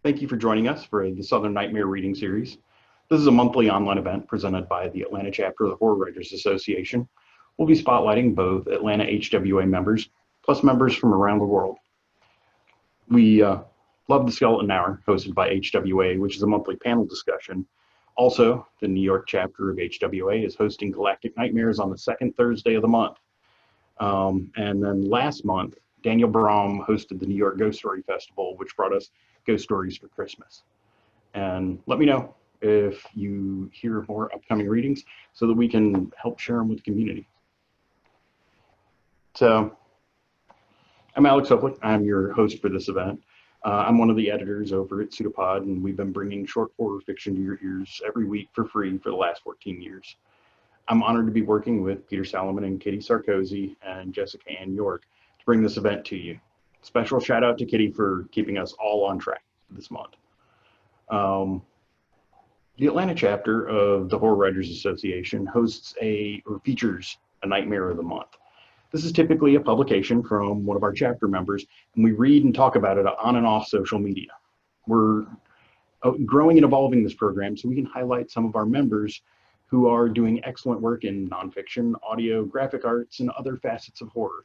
Thank you for joining us for the Southern Nightmare Reading Series. This is a monthly online event presented by the Atlanta Chapter of the Horror Writers Association. We'll be spotlighting both Atlanta HWA members, plus members from around the world. We love the Skeleton Hour, hosted by HWA, which is a monthly panel discussion. Also, the New York chapter of HWA is hosting Galactic Nightmares on the second Thursday of the month. And then last month, Daniel Brom hosted the New York Ghost Story Festival, which brought us Ghost Stories for Christmas. And let me know if you hear more upcoming readings so that we can help share them with the community. So, I'm Alex Hoplick. I'm your host for this event. I'm one of the editors over at Pseudopod, and we've been bringing short horror fiction to your ears every week for free for the last 14 years. I'm honored to be working with Peter Salomon and Kitty Sarkozy and Jessica Ann York to bring this event to you. Special shout out to Kitty for keeping us all on track this month. The Atlanta chapter of the Horror Writers Association features a Nightmare of the Month. This is typically a publication from one of our chapter members, and we read and talk about it on and off social media. We're growing and evolving this program so we can highlight some of our members who are doing excellent work in nonfiction, audio, graphic arts, and other facets of horror.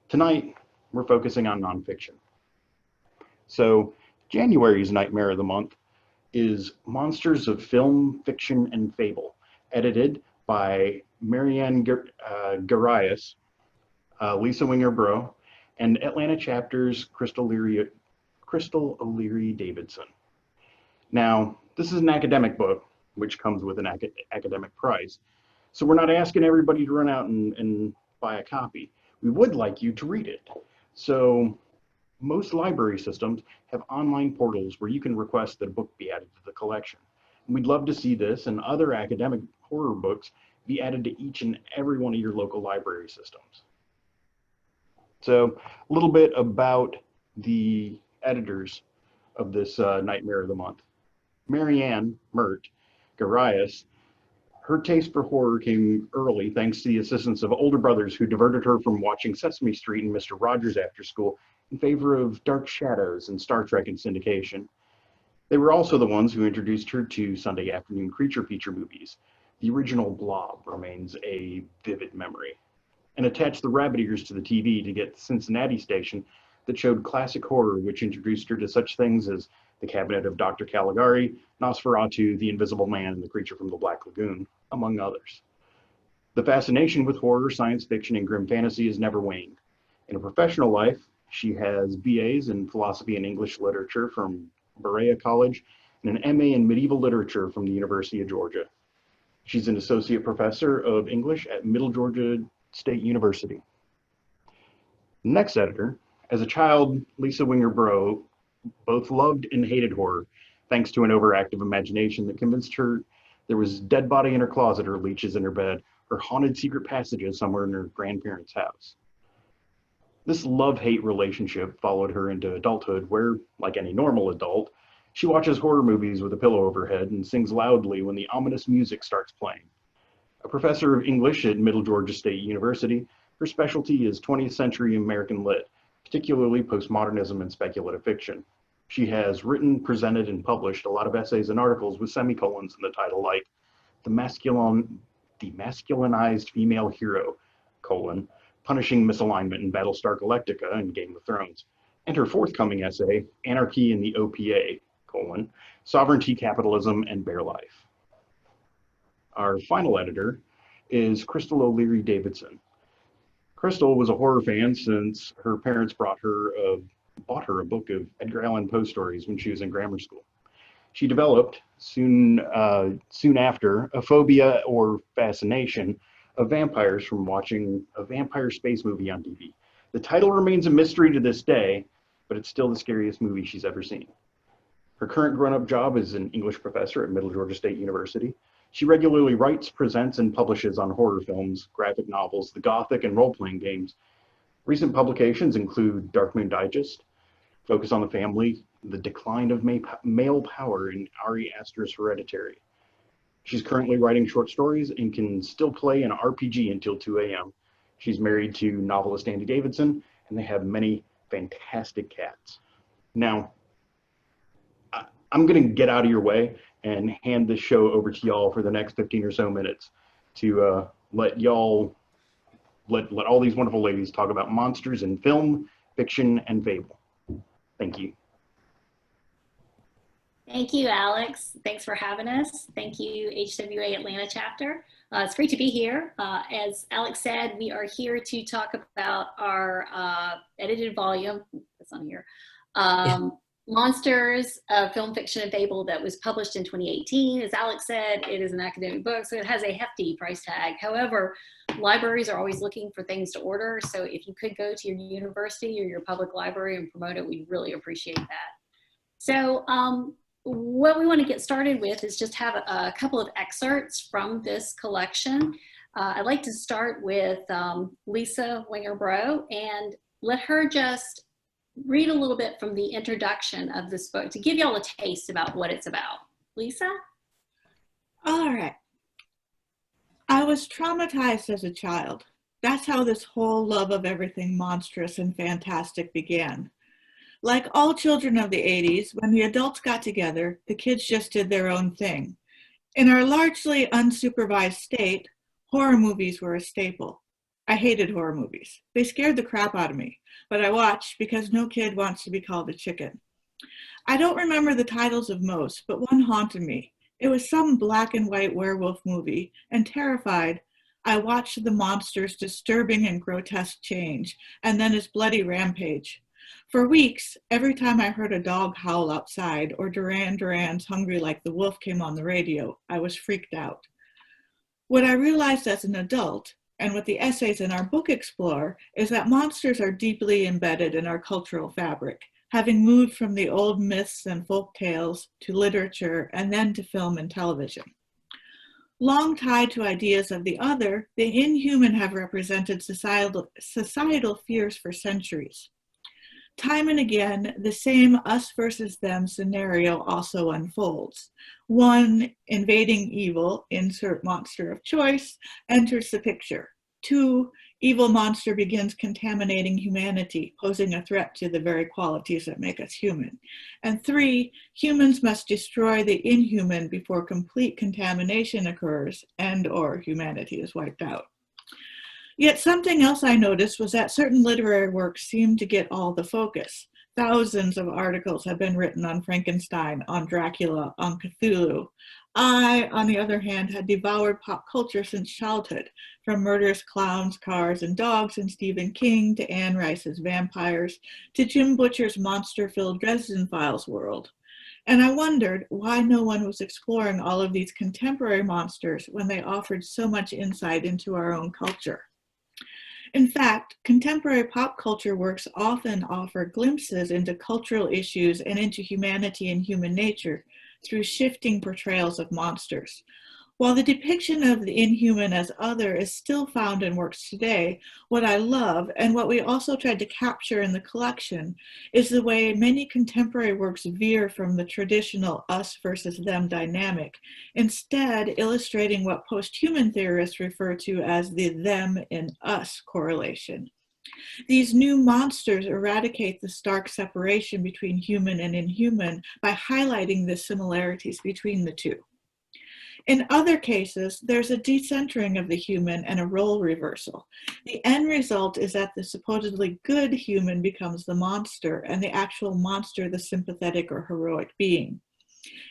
Tonight, we're focusing on nonfiction. So, January's Nightmare of the Month is Monsters of Film, Fiction, and Fable, edited by Ann Gareis, Lisa Wenger Bro, and Atlanta Chapter's Crystal O'Leary-Davidson. Now, this is an academic book, which comes with an academic price. So we're not asking everybody to run out and buy a copy. We would like you to read it. So most library systems have online portals where you can request that a book be added to the collection. And we'd love to see this and other academic horror books be added to each and every one of your local library systems. So a little bit about the editors of this Nightmare of the Month. Marianne Mert Gareis, her taste for horror came early thanks to the assistance of older brothers who diverted her from watching Sesame Street and Mr. Rogers after school in favor of Dark Shadows and Star Trek in syndication. They were also the ones who introduced her to Sunday afternoon creature feature movies. The original Blob remains a vivid memory. And attached the rabbit ears to the TV to get the Cincinnati station that showed classic horror, which introduced her to such things as The Cabinet of Dr. Caligari, Nosferatu, The Invisible Man, and The Creature from the Black Lagoon, among others. The fascination with horror, science fiction, and grim fantasy has never waned. In her professional life, she has BAs in philosophy and English literature from Berea College and an MA in medieval literature from the University of Georgia. She's an associate professor of English at Middle Georgia State University. Next editor, as a child, Lisa Wenger Bro both loved and hated horror, thanks to an overactive imagination that convinced her there was a dead body in her closet or leeches in her bed, or haunted secret passages somewhere in her grandparents' house. This love-hate relationship followed her into adulthood where, like any normal adult, she watches horror movies with a pillow over her head and sings loudly when the ominous music starts playing. A professor of English at Middle Georgia State University, her specialty is 20th century American lit, particularly postmodernism and speculative fiction. She has written, presented, and published a lot of essays and articles with semicolons in the title, like the masculinized female hero, punishing misalignment in Battlestar Galactica and Game of Thrones, and her forthcoming essay, Anarchy in the OPA, Sovereignty, Capitalism, and Bare Life. Our final editor is Crystal O'Leary-Davidson. Crystal was a horror fan since her parents bought her a book of Edgar Allan Poe stories when she was in grammar school. She developed, soon after, a phobia or fascination of vampires from watching a vampire space movie on TV. The title remains a mystery to this day, but it's still the scariest movie she's ever seen. Her current grown-up job is an English professor at Middle Georgia State University. She regularly writes, presents, and publishes on horror films, graphic novels, the Gothic, and role-playing games. Recent publications include Dark Moon Digest, Focus on the Family, The Decline of Male Power, and Ari Aster's Hereditary. She's currently writing short stories and can still play an RPG until 2 a.m. She's married to novelist Andy Davidson, and they have many fantastic cats. Now, I'm going to get out of your way and hand this show over to y'all for the next 15 or so minutes to let y'all, let all these wonderful ladies talk about monsters in film, fiction, and fable. Thank you. Thank you, Alex. Thanks for having us. Thank you, HWA Atlanta Chapter. It's great to be here. As Alex said, we are here to talk about our edited volume, that's on here, Monsters of Film, Fiction, and Fable that was published in 2018. As Alex said, it is an academic book, so it has a hefty price tag. However, libraries are always looking for things to order, so if you could go to your university or your public library and promote it, we'd really appreciate that. So what we want to get started with is just have a couple of excerpts from this collection. I'd like to start with Lisa Wenger Bro and let her just read a little bit from the introduction of this book to give y'all a taste about what it's about. Lisa? All right. I was traumatized as a child. That's how this whole love of everything monstrous and fantastic began. Like all children of the 80s, when the adults got together, the kids just did their own thing. In our largely unsupervised state, horror movies were a staple. I hated horror movies. They scared the crap out of me, but I watched because no kid wants to be called a chicken. I don't remember the titles of most, but one haunted me. It was some black and white werewolf movie, and terrified, I watched the monster's disturbing and grotesque change, and then his bloody rampage. For weeks, every time I heard a dog howl outside or Duran Duran's Hungry Like the Wolf came on the radio, I was freaked out. What I realized as an adult, and what the essays in our book explore, is that monsters are deeply embedded in our cultural fabric, having moved from the old myths and folk tales to literature and then to film and television. Long tied to ideas of the other, the inhuman have represented societal fears for centuries. Time and again, the same us versus them scenario also unfolds. One, invading evil, insert monster of choice, enters the picture. Two, evil monster begins contaminating humanity, posing a threat to the very qualities that make us human. And three, humans must destroy the inhuman before complete contamination occurs and/or humanity is wiped out. Yet something else I noticed was that certain literary works seemed to get all the focus. Thousands of articles have been written on Frankenstein, on Dracula, on Cthulhu. I, on the other hand, had devoured pop culture since childhood, from murderous clowns, cars, and dogs in Stephen King to Anne Rice's vampires to Jim Butcher's monster-filled Dresden Files world. And I wondered why no one was exploring all of these contemporary monsters when they offered so much insight into our own culture. In fact, contemporary pop culture works often offer glimpses into cultural issues and into humanity and human nature through shifting portrayals of monsters. While the depiction of the inhuman as other is still found in works today, what I love, and what we also tried to capture in the collection, is the way many contemporary works veer from the traditional us versus them dynamic, instead illustrating what post-human theorists refer to as the them and us correlation. These new monsters eradicate the stark separation between human and inhuman by highlighting the similarities between the two. In other cases, there's a decentering of the human and a role reversal. The end result is that the supposedly good human becomes the monster and the actual monster the sympathetic or heroic being.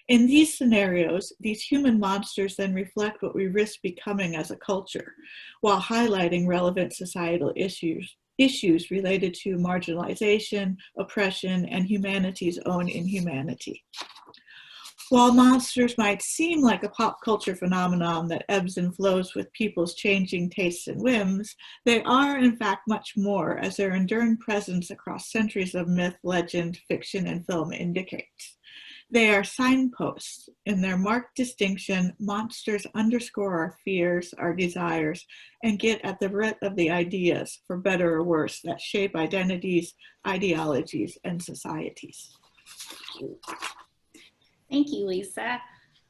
In these scenarios, these human monsters then reflect what we risk becoming as a culture, while highlighting relevant societal issues related to marginalization, oppression, and humanity's own inhumanity. While monsters might seem like a pop culture phenomenon that ebbs and flows with people's changing tastes and whims, they are in fact much more, as their enduring presence across centuries of myth, legend, fiction, and film indicates. They are signposts. In their marked distinction, monsters underscore our fears, our desires, and get at the root of the ideas, for better or worse, that shape identities, ideologies, and societies. Thank you, Lisa.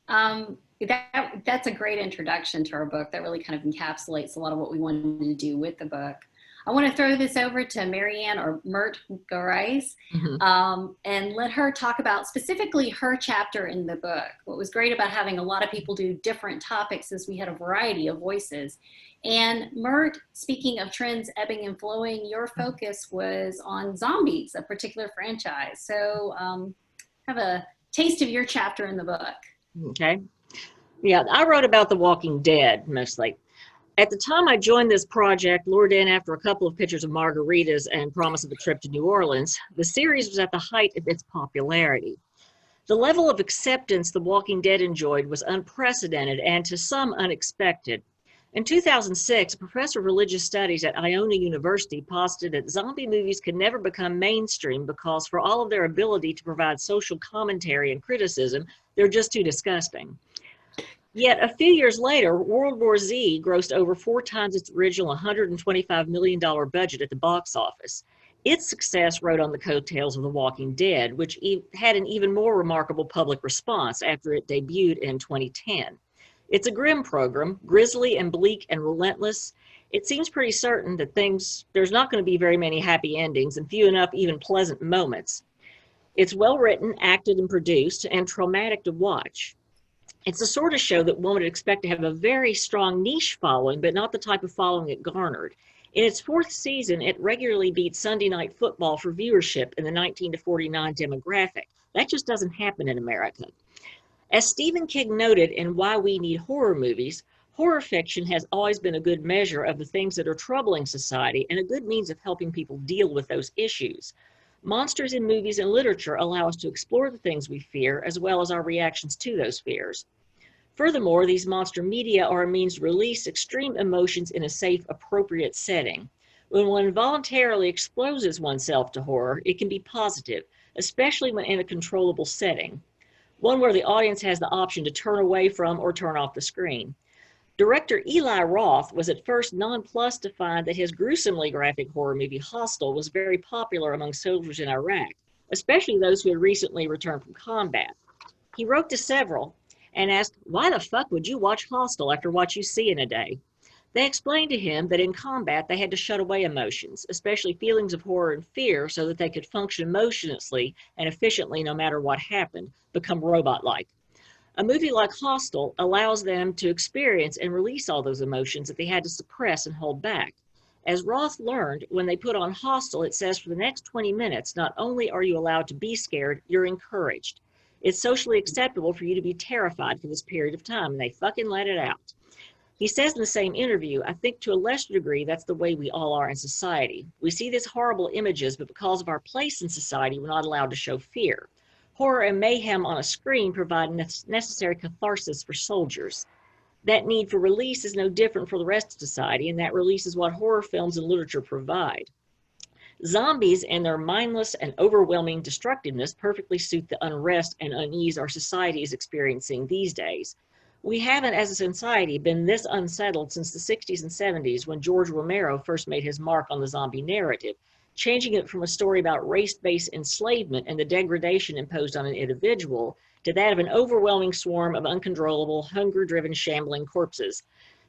That's a great introduction to our book. That really kind of encapsulates a lot of what we wanted to do with the book. I want to throw this over to Marianne or Mert Gareis and let her talk about specifically her chapter in the book. What was great about having a lot of people do different topics is we had a variety of voices. And Mert, speaking of trends ebbing and flowing, your focus was on zombies, a particular franchise. So have a taste of your chapter in the book. Okay. Yeah, I wrote about The Walking Dead mostly. At the time I joined this project, lured in after a couple of pictures of margaritas and promise of a trip to New Orleans, the series was at the height of its popularity. The level of acceptance The Walking Dead enjoyed was unprecedented and to some unexpected. In 2006, a professor of religious studies at Iona University posited that zombie movies could never become mainstream because for all of their ability to provide social commentary and criticism, they're just too disgusting. Yet a few years later, World War Z grossed over 4 times its original $125 million budget at the box office. Its success rode on the coattails of The Walking Dead, which had an even more remarkable public response after it debuted in 2010. It's a grim program, grisly and bleak and relentless. It seems pretty certain that there's not going to be very many happy endings and few enough even pleasant moments. It's well written, acted, and produced, and traumatic to watch. It's the sort of show that one would expect to have a very strong niche following, but not the type of following it garnered. In its 4th season, it regularly beat Sunday Night Football for viewership in the 19 to 49 demographic. That just doesn't happen in America. As Stephen King noted in Why We Need Horror Movies, horror fiction has always been a good measure of the things that are troubling society and a good means of helping people deal with those issues. Monsters in movies and literature allow us to explore the things we fear as well as our reactions to those fears. Furthermore, these monster media are a means to release extreme emotions in a safe, appropriate setting. When one voluntarily exposes oneself to horror, it can be positive, especially when in a controllable setting, one where the audience has the option to turn away from or turn off the screen. Director Eli Roth was at first nonplussed to find that his gruesomely graphic horror movie Hostel was very popular among soldiers in Iraq, especially those who had recently returned from combat. He wrote to several and asked, "Why the fuck would you watch Hostel after what you see in a day?" They explained to him that in combat they had to shut away emotions, especially feelings of horror and fear, so that they could function emotionlessly and efficiently no matter what happened, become robot-like. A movie like Hostel allows them to experience and release all those emotions that they had to suppress and hold back. As Roth learned, when they put on Hostel, it says for the next 20 minutes, not only are you allowed to be scared, you're encouraged. It's socially acceptable for you to be terrified for this period of time, and they fucking let it out. He says in the same interview, "I think to a lesser degree, that's the way we all are in society. We see these horrible images, but because of our place in society, we're not allowed to show fear. Horror and mayhem on a screen provide necessary catharsis for soldiers. That need for release is no different for the rest of society, and that release is what horror films and literature provide. Zombies and their mindless and overwhelming destructiveness perfectly suit the unrest and unease our society is experiencing these days. We haven't, as a society, been this unsettled since the 60s and 70s when George Romero first made his mark on the zombie narrative, changing it from a story about race-based enslavement and the degradation imposed on an individual to that of an overwhelming swarm of uncontrollable, hunger-driven, shambling corpses.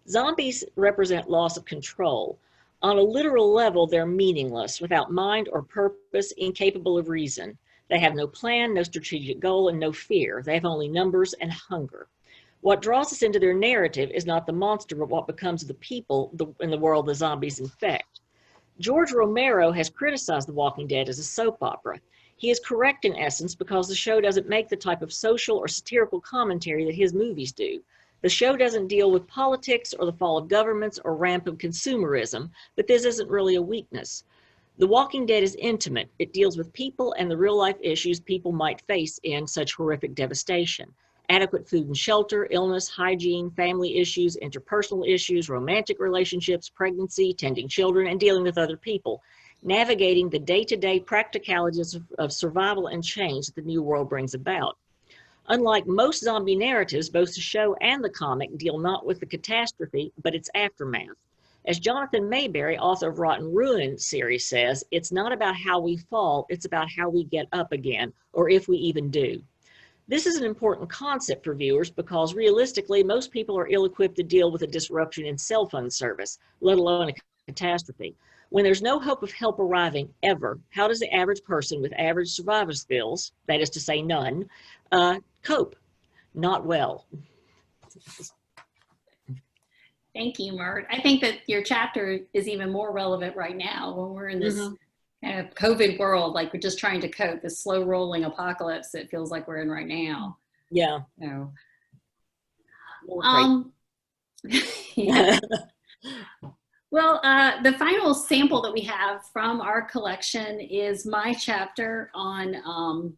Zombies represent loss of control. On a literal level, they're meaningless, without mind or purpose, incapable of reason. They have no plan, no strategic goal, and no fear. They have only numbers and hunger. What draws us into their narrative is not the monster, but what becomes of the people in the world the zombies infect. George Romero has criticized The Walking Dead as a soap opera. He is correct in essence because the show doesn't make the type of social or satirical commentary that his movies do. The show doesn't deal with politics or the fall of governments or rampant consumerism, but this isn't really a weakness. The Walking Dead is intimate. It deals with people and the real-life issues people might face in such horrific devastation. Adequate food and shelter, illness, hygiene, family issues, interpersonal issues, romantic relationships, pregnancy, tending children, and dealing with other people, navigating the day-to-day practicalities of survival and change that the new world brings about. Unlike most zombie narratives, both the show and the comic deal not with the catastrophe, but its aftermath. As Jonathan Mayberry, author of Rotten Ruin series, says, "It's not about how we fall, it's about how we get up again, or if we even do." This is an important concept for viewers because realistically, most people are ill-equipped to deal with a disruption in cell phone service, let alone a catastrophe. When there's no hope of help arriving ever, how does the average person with average survival skills, that is to say none, cope? Not well. Thank you, Mert. I think that your chapter is even more relevant right now when we're in this kind of COVID world, like we're just trying to cope, this slow rolling apocalypse that feels like we're in right now. Yeah. So, Yeah. Well, the final sample that we have from our collection is my chapter on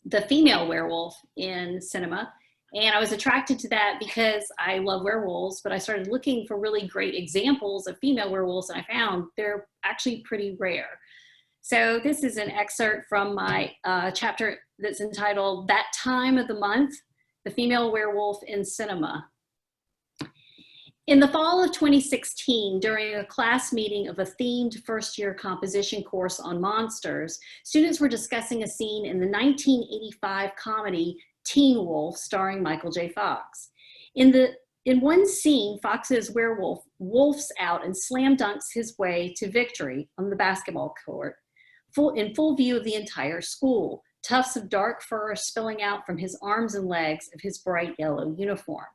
the female werewolf in cinema. And I was attracted to that because I love werewolves, but I started looking for really great examples of female werewolves, and I found they're actually pretty rare. So this is an excerpt from my chapter that's entitled That Time of the Month, the Female Werewolf in Cinema. In the fall of 2016, during a class meeting of a themed first-year composition course on monsters, students were discussing a scene in the 1985 comedy Teen Wolf starring Michael J. Fox. In one scene, Fox's werewolf wolfs out and slam dunks his way to victory on the basketball court, in full view of the entire school, tufts of dark fur spilling out from his arms and legs of his bright yellow uniform.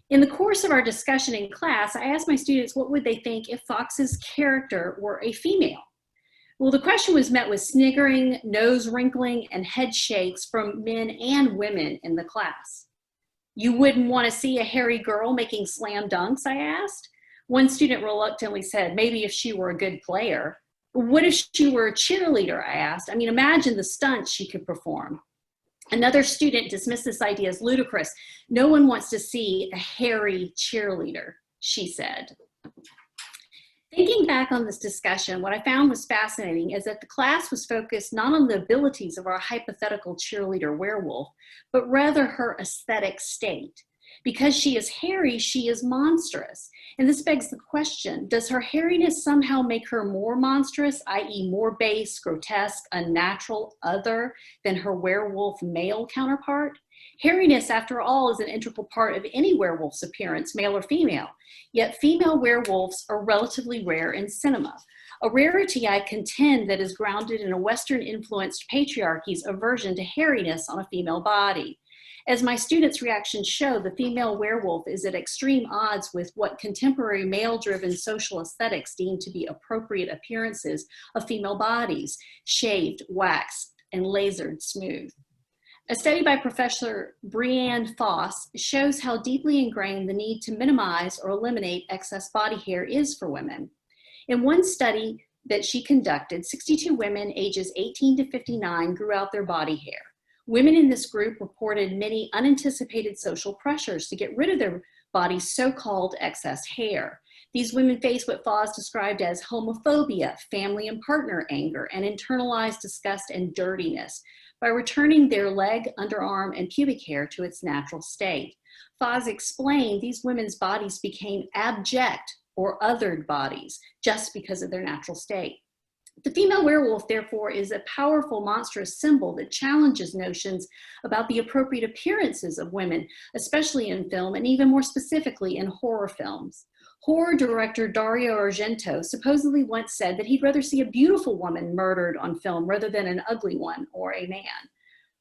In the course of our discussion in class, I asked my students what would they think if Fox's character were a female. Well, the question was met with sniggering, nose wrinkling, and head shakes from men and women in the class. You wouldn't want to see a hairy girl making slam dunks, I asked. One student reluctantly said, maybe if she were a good player. What if she were a cheerleader, I asked. I mean, imagine the stunts she could perform. Another student dismissed this idea as ludicrous. No one wants to see a hairy cheerleader, she said. Thinking back on this discussion, what I found was fascinating is that the class was focused not on the abilities of our hypothetical cheerleader werewolf, but rather her aesthetic state. Because she is hairy, she is monstrous. And this begs the question, does her hairiness somehow make her more monstrous, i.e. more base, grotesque, unnatural, other than her werewolf male counterpart? Hairiness, after all, is an integral part of any werewolf's appearance, male or female. Yet female werewolves are relatively rare in cinema. A rarity, I contend, that is grounded in a Western-influenced patriarchy's aversion to hairiness on a female body. As my students' reactions show, the female werewolf is at extreme odds with what contemporary male-driven social aesthetics deem to be appropriate appearances of female bodies, shaved, waxed, and lasered smooth. A study by Professor Brianne Foss shows how deeply ingrained the need to minimize or eliminate excess body hair is for women. In one study that she conducted, 62 women ages 18 to 59 grew out their body hair. Women in this group reported many unanticipated social pressures to get rid of their body's so-called excess hair. These women faced what Foss described as homophobia, family and partner anger, and internalized disgust and dirtiness by returning their leg, underarm, and pubic hair to its natural state. Foss explained these women's bodies became abject or othered bodies just because of their natural state. The female werewolf, therefore, is a powerful, monstrous symbol that challenges notions about the appropriate appearances of women, especially in film, and even more specifically in horror films. Horror director Dario Argento supposedly once said that he'd rather see a beautiful woman murdered on film rather than an ugly one or a man.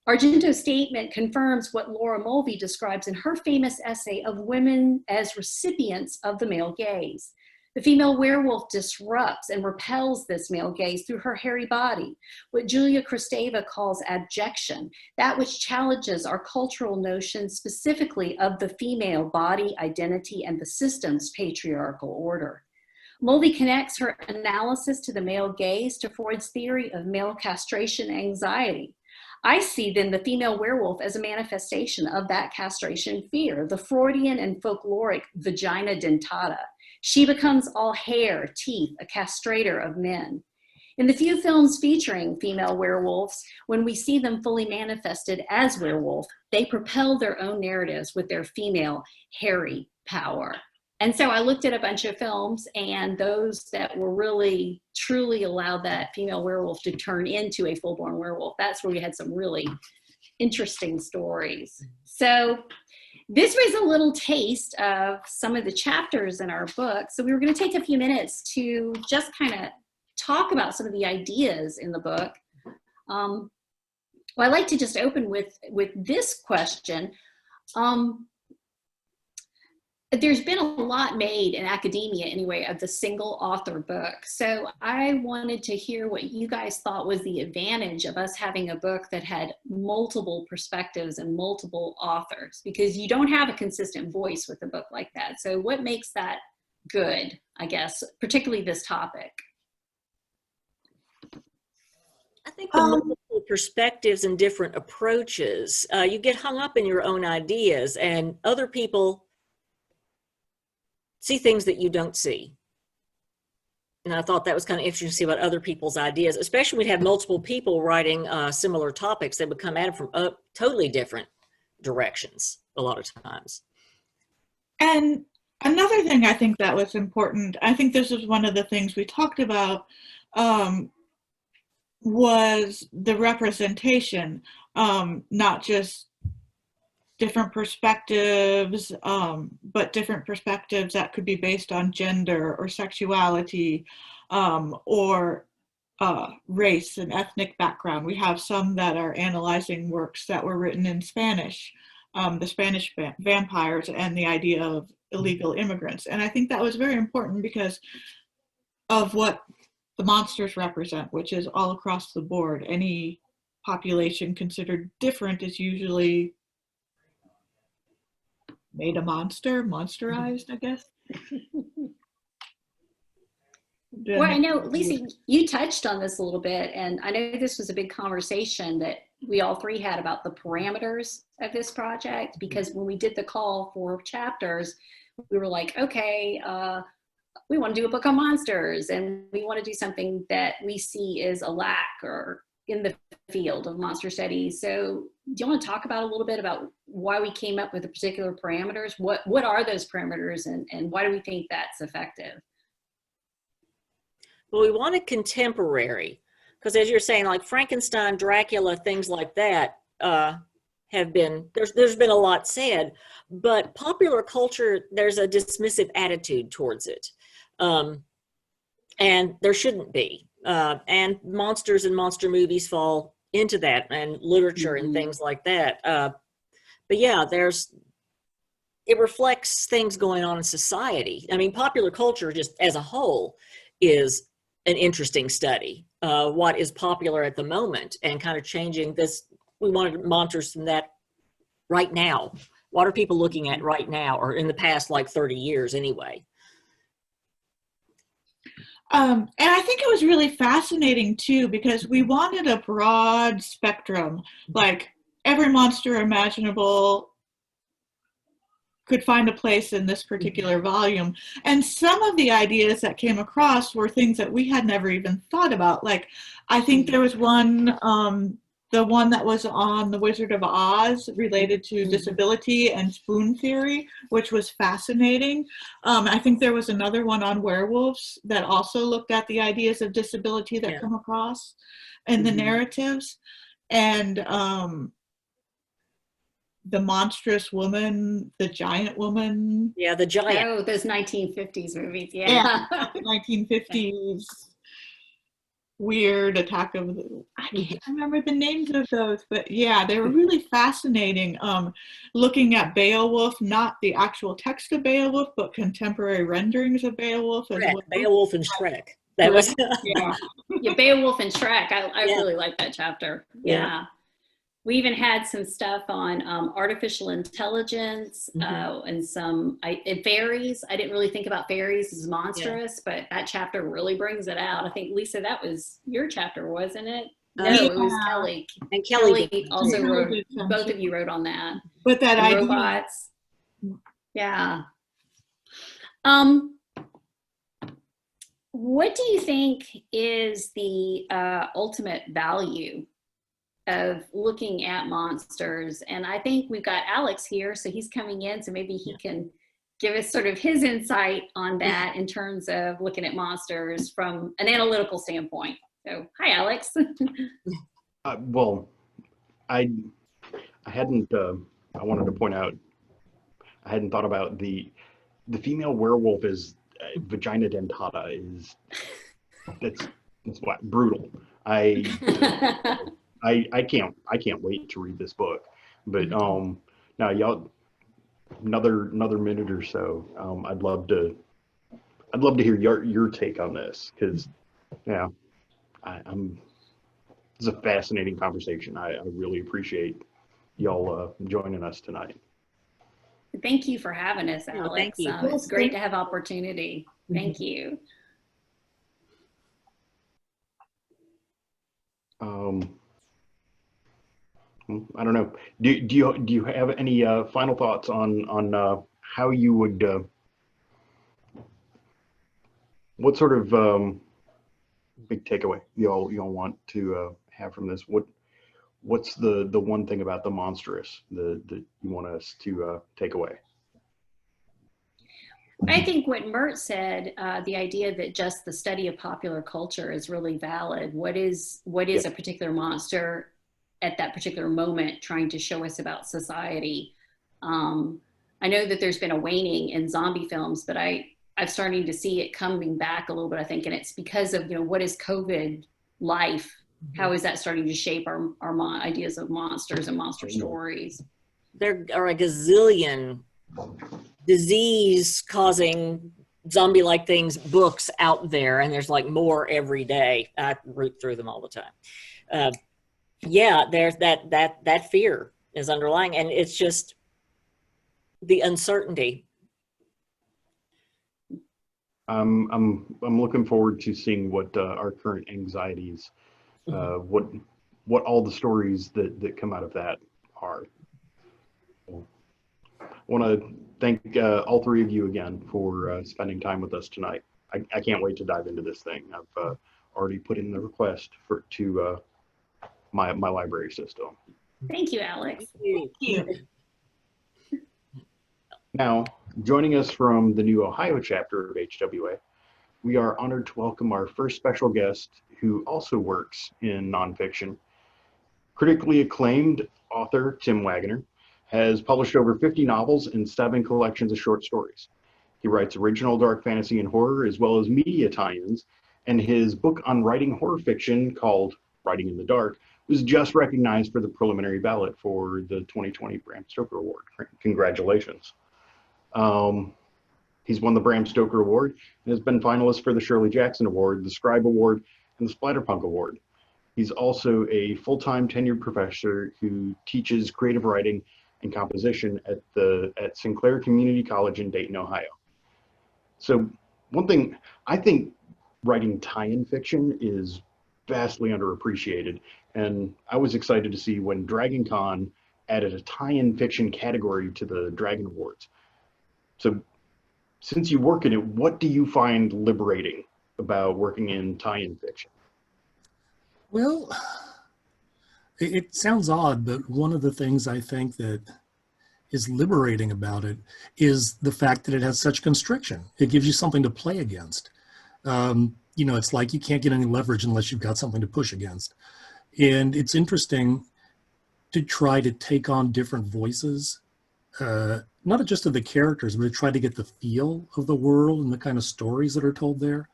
Argento's statement confirms what Laura Mulvey describes in her famous essay of women as recipients of the male gaze. The female werewolf disrupts and repels this male gaze through her hairy body, what Julia Kristeva calls abjection, that which challenges our cultural notions specifically of the female body identity and the system's patriarchal order. Mulvey connects her analysis to the male gaze to Freud's theory of male castration anxiety. I see then the female werewolf as a manifestation of that castration fear, the Freudian and folkloric vagina dentata. She becomes all hair, teeth, a castrator of men. In the few films featuring female werewolves, when we see them fully manifested as werewolf, they propel their own narratives with their female hairy power. And so I looked at a bunch of films, and those that were really, truly allowed that female werewolf to turn into a full-blown werewolf, that's where we had some really interesting stories. So this was a little taste of some of the chapters in our book. So we were going to take a few minutes to just kind of talk about some of the ideas in the book. Well, I like to just open with this question. There's been a lot made in academia anyway of the single author book. So I wanted to hear what you guys thought was the advantage of us having a book that had multiple perspectives and multiple authors, because you don't have a consistent voice with a book like that. So what makes that good, I guess, particularly this topic? I think the multiple perspectives and different approaches, you get hung up in your own ideas, and other people see things that you don't see. And I thought that was kind of interesting to see about other people's ideas, especially when we have multiple people writing similar topics that would come at it from totally different directions a lot of times. And another thing I think that was important, I think this is one of the things we talked about, was the representation, not just different perspectives, but different perspectives that could be based on gender or sexuality, or race and ethnic background. We have some that are analyzing works that were written in Spanish, the Spanish vampires and the idea of illegal immigrants. And I think that was very important because of what the monsters represent, which is all across the board. Any population considered different is usually made a monster, monsterized, I guess. Well, I know, Lisa, you touched on this a little bit, and I know this was a big conversation that we all three had about the parameters of this project, because when we did the call for chapters, we were like, okay, we want to do a book on monsters, and we want to do something that we see as a lack or in the field of monster studies. So do you want to talk about a little bit about why we came up with the particular parameters? What are those parameters, and why do we think that's effective? Well, we wanted contemporary, because as you're saying, like Frankenstein, Dracula, things like that have been, there's been a lot said, but popular culture, there's a dismissive attitude towards it. And there shouldn't be. And monsters and monster movies fall into that, and literature and things like that. But yeah, it reflects things going on in society. I mean, popular culture just as a whole is an interesting study. What is popular at the moment, and kind of changing this. We wanted monsters from that right now. What are people looking at right now, or in the past like 30 years anyway? And I think it was really fascinating too, because we wanted a broad spectrum, like every monster imaginable could find a place in this particular volume. And some of the ideas that came across were things that we had never even thought about. Like, I think there was one, the one that was on The Wizard of Oz related to disability and spoon theory, which was fascinating. I think there was another one on werewolves that also looked at the ideas of disability that come across in the narratives. And the monstrous woman, the giant woman. Yeah, the giant. Oh, those 1950s movies, yeah. 1950s weird attack of the, I can't remember the names of those, but yeah, they were really fascinating. Looking at Beowulf, not the actual text of Beowulf, but contemporary renderings of Beowulf as well. Beowulf and Shrek. That was Yeah, Beowulf and Shrek. I really like that chapter. Yeah. We even had some stuff on artificial intelligence and some fairies. I didn't really think about fairies as monstrous, but that chapter really brings it out. I think, Lisa, that was your chapter, wasn't it? No, it was Kelly. And Kelly also wrote, both of you wrote on that. But that idea. Robots. Yeah. What do you think is the ultimate value of looking at monsters? And I think we've got Alex here, so he's coming in, so maybe he can give us sort of his insight on that in terms of looking at monsters from an analytical standpoint. So, hi, Alex. Well, I hadn't, I wanted to point out I hadn't thought about the female werewolf is vagina dentata is that's what brutal. I can't wait to read this book. But now y'all another minute or so. I'd love to hear your take on this, because yeah, I'm it's a fascinating conversation. I really appreciate y'all joining us tonight. Thank you for having us, Alex. Thank you. It's great to have opportunity. Thank you. I don't know. Do you have any final thoughts on how you would what sort of big takeaway y'all want to have from this? What's the one thing about the monstrous that you want us to take away? I think what Mert said, the idea that just the study of popular culture is really valid. What is a particular monster at that particular moment trying to show us about society? I know that there's been a waning in zombie films, but I'm starting to see it coming back a little bit, I think, and it's because of, what is COVID life? How is that starting to shape our ideas of monsters and monster stories? There are a gazillion disease-causing zombie-like things, books out there, and there's like more every day. I root through them all the time. Yeah, there's that fear is underlying, and it's just the uncertainty. I'm looking forward to seeing what our current anxieties, what all the stories that come out of that are. I want to thank all three of you again for spending time with us tonight. I can't wait to dive into this thing. I've already put in the request to my library system. Thank you, Alex. Thank you. Now, joining us from the new Ohio chapter of HWA, we are honored to welcome our first special guest, who also works in nonfiction. Critically acclaimed author Tim Waggoner has published over 50 novels and 7 collections of short stories. He writes original dark fantasy and horror, as well as media tie-ins, and his book on writing horror fiction, called Writing in the Dark, was just recognized for the preliminary ballot for the 2020 Bram Stoker Award. Congratulations. He's won the Bram Stoker Award and has been finalist for the Shirley Jackson Award, the Scribe Award, and the Splatterpunk Award. He's also a full-time tenured professor who teaches creative writing and composition at Sinclair Community College in Dayton, Ohio. So one thing, I think writing tie-in fiction is vastly underappreciated, and I was excited to see when Dragon Con added a tie-in fiction category to the Dragon Awards. So since you work in it, what do you find liberating about working in tie-in fiction? Well, it sounds odd, but one of the things I think that is liberating about it is the fact that it has such constriction. It gives you something to play against. It's like you can't get any leverage unless you've got something to push against. And it's interesting to try to take on different voices, not just of the characters, but to try to get the feel of the world and the kind of stories that are told there.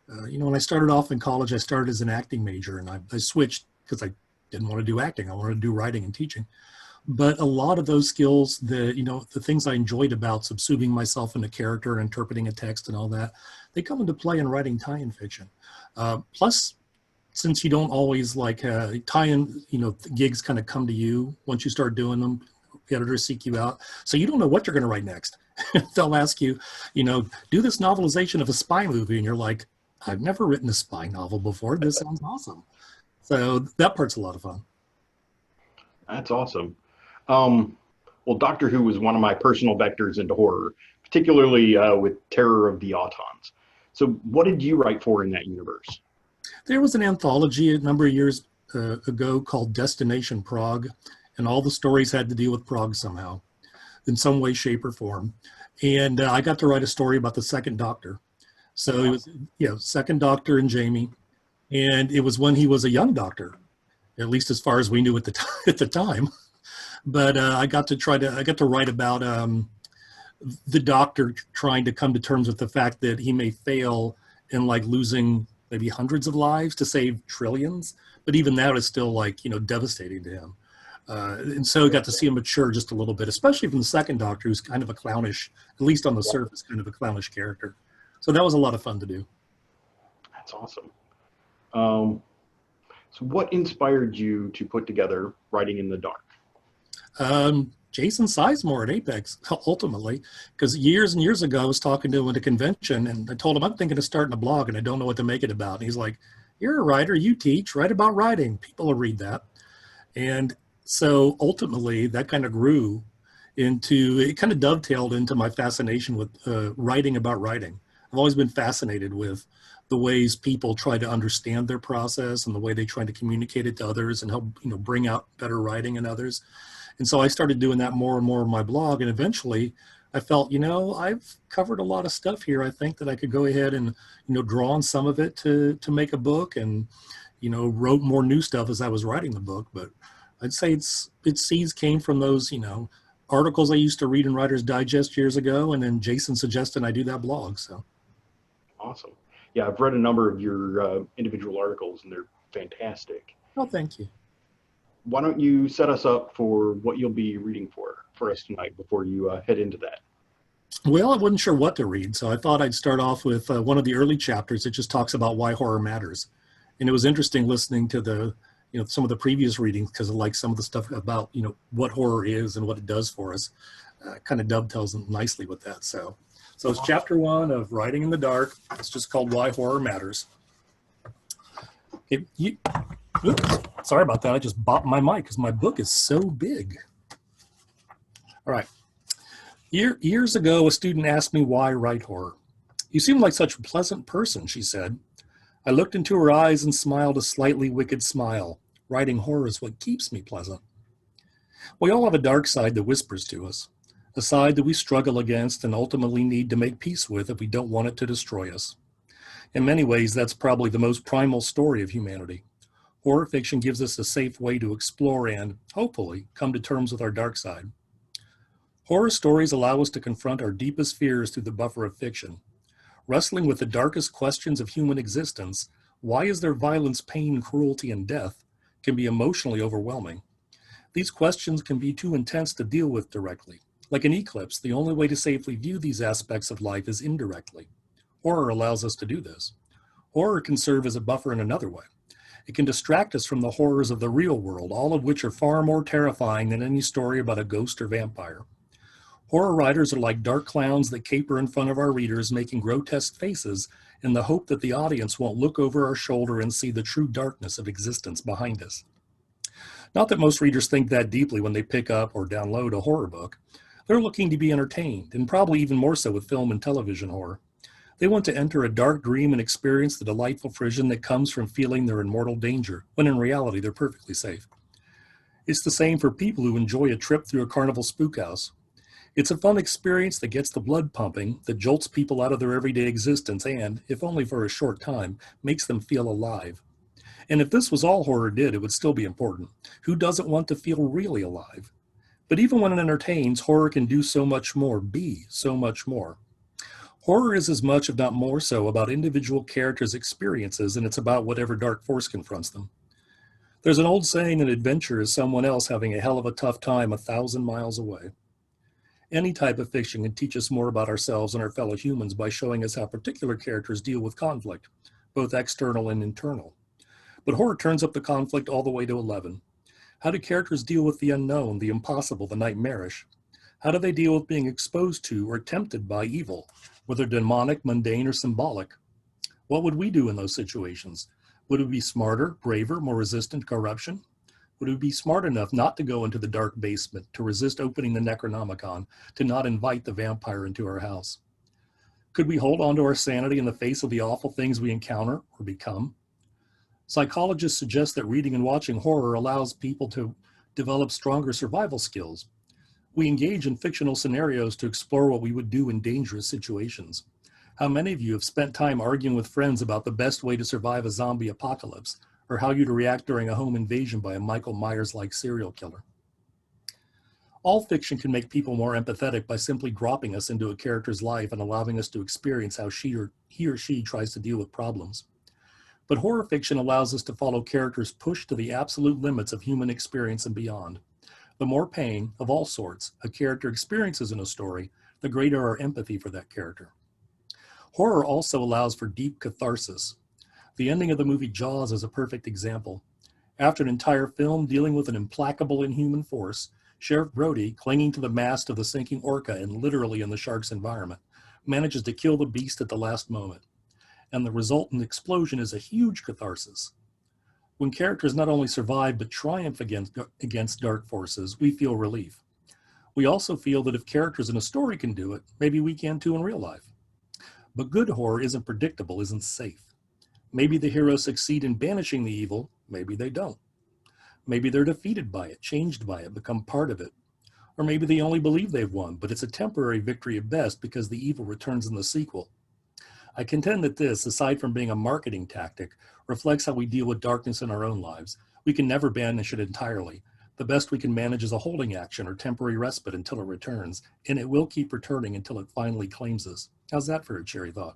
When I started off in college, I started as an acting major, and I switched because I didn't want to do acting. I wanted to do writing and teaching. But a lot of those skills, the things I enjoyed about subsuming myself in a character, interpreting a text and all that, they come into play in writing tie-in fiction. Plus, since you don't always tie-in, gigs kind of come to you once you start doing them. Editors seek you out. So you don't know what you're going to write next. They'll ask you, do this novelization of a spy movie. And you're like, I've never written a spy novel before. This sounds awesome. So that part's a lot of fun. That's awesome. Well, Doctor Who was one of my personal vectors into horror, particularly with Terror of the Autons. So what did you write for in that universe? There was an anthology a number of years ago called Destination Prague, and all the stories had to deal with Prague somehow, in some way, shape, or form. And I got to write a story about the Second Doctor. So it was, Second Doctor and Jamie, and it was when he was a young doctor, at least as far as we knew at the time. But I got to write about the doctor trying to come to terms with the fact that he may fail in like losing maybe hundreds of lives to save trillions, but even that is still like, you know, devastating to him. And so I got to see him mature just a little bit, especially from the second doctor, who's kind of a clownish, at least on the surface, kind of a clownish character. So that was a lot of fun to do. That's awesome. So what inspired you to put together Writing in the Dark? Jason Sizemore at Apex, ultimately, because years and years ago, I was talking to him at a convention, and I told him, I'm thinking of starting a blog, and I don't know what to make it about. And he's like, you're a writer, you teach, write about writing. People will read that. And so ultimately, that kind of grew into, it kind of dovetailed into my fascination with writing about writing. I've always been fascinated with the ways people try to understand their process and the way they try to communicate it to others and help, you know, bring out better writing in others. And so I started doing that more and more in my blog. And eventually I felt, you know, I've covered a lot of stuff here. I think that I could go ahead and, you know, draw on some of it to make a book, and, you know, wrote more new stuff as I was writing the book. But I'd say its seeds came from those, you know, articles I used to read in Writer's Digest years ago. And then Jason suggested I do that blog. So. Awesome. Yeah, I've read a number of your individual articles, and they're fantastic. Oh, thank you. Why don't you set us up for what you'll be reading for us tonight before you head into that? Well, I wasn't sure what to read, so I thought I'd start off with one of the early chapters that just talks about why horror matters. And it was interesting listening to the, you know, some of the previous readings, because of like some of the stuff about, you know, what horror is and what it does for us, kind of dovetails nicely with that. So it's chapter 1 of Writing in the Dark. It's just called Why Horror Matters. Oops, sorry about that. I just bopped my mic because my book is so big. All right. Years ago, a student asked me why write horror. You seem like such a pleasant person, she said. I looked into her eyes and smiled a slightly wicked smile. Writing horror is what keeps me pleasant. We all have a dark side that whispers to us, a side that we struggle against and ultimately need to make peace with if we don't want it to destroy us. In many ways, that's probably the most primal story of humanity. Horror fiction gives us a safe way to explore and, hopefully, come to terms with our dark side. Horror stories allow us to confront our deepest fears through the buffer of fiction. Wrestling with the darkest questions of human existence, why is there violence, pain, cruelty, and death, can be emotionally overwhelming. These questions can be too intense to deal with directly. Like an eclipse, the only way to safely view these aspects of life is indirectly. Horror allows us to do this. Horror can serve as a buffer in another way. It can distract us from the horrors of the real world, all of which are far more terrifying than any story about a ghost or vampire. Horror writers are like dark clowns that caper in front of our readers, making grotesque faces in the hope that the audience won't look over our shoulder and see the true darkness of existence behind us. Not that most readers think that deeply when they pick up or download a horror book. They're looking to be entertained, and probably even more so with film and television horror. They want to enter a dark dream and experience the delightful frisson that comes from feeling they're in mortal danger, when in reality they're perfectly safe. It's the same for people who enjoy a trip through a carnival spook house. It's a fun experience that gets the blood pumping, that jolts people out of their everyday existence and, if only for a short time, makes them feel alive. And if this was all horror did, it would still be important. Who doesn't want to feel really alive? But even when it entertains, horror can do so much more, be so much more. Horror is as much, if not more so, about individual characters' experiences, and it's about whatever dark force confronts them. There's an old saying, an adventure is someone else having a hell of a tough time 1,000 miles away. Any type of fiction can teach us more about ourselves and our fellow humans by showing us how particular characters deal with conflict, both external and internal. But horror turns up the conflict all the way to 11. How do characters deal with the unknown, the impossible, the nightmarish? How do they deal with being exposed to or tempted by evil, whether demonic, mundane, or symbolic? What would we do in those situations? Would we be smarter, braver, more resistant to corruption? Would we be smart enough not to go into the dark basement, to resist opening the Necronomicon, to not invite the vampire into our house? Could we hold on to our sanity in the face of the awful things we encounter or become? Psychologists suggest that reading and watching horror allows people to develop stronger survival skills. We engage in fictional scenarios to explore what we would do in dangerous situations. How many of you have spent time arguing with friends about the best way to survive a zombie apocalypse, or how you'd react during a home invasion by a Michael Myers-like serial killer? All fiction can make people more empathetic by simply dropping us into a character's life and allowing us to experience how he or she tries to deal with problems. But horror fiction allows us to follow characters pushed to the absolute limits of human experience and beyond. The more pain, of all sorts, a character experiences in a story, the greater our empathy for that character. Horror also allows for deep catharsis. The ending of the movie Jaws is a perfect example. After an entire film dealing with an implacable inhuman force, Sheriff Brody, clinging to the mast of the sinking orca and literally in the shark's environment, manages to kill the beast at the last moment. And the resultant explosion is a huge catharsis. When characters not only survive but triumph against dark forces, we feel relief. We also feel that if characters in a story can do it, maybe we can too in real life. But good horror isn't predictable, isn't safe. Maybe the heroes succeed in banishing the evil, maybe they don't. Maybe they're defeated by it, changed by it, become part of it. Or maybe they only believe they've won, but it's a temporary victory at best because the evil returns in the sequel. I contend that this, aside from being a marketing tactic, reflects how we deal with darkness in our own lives. We can never banish it entirely. The best we can manage is a holding action or temporary respite until it returns, and it will keep returning until it finally claims us. How's that for a cheery thought?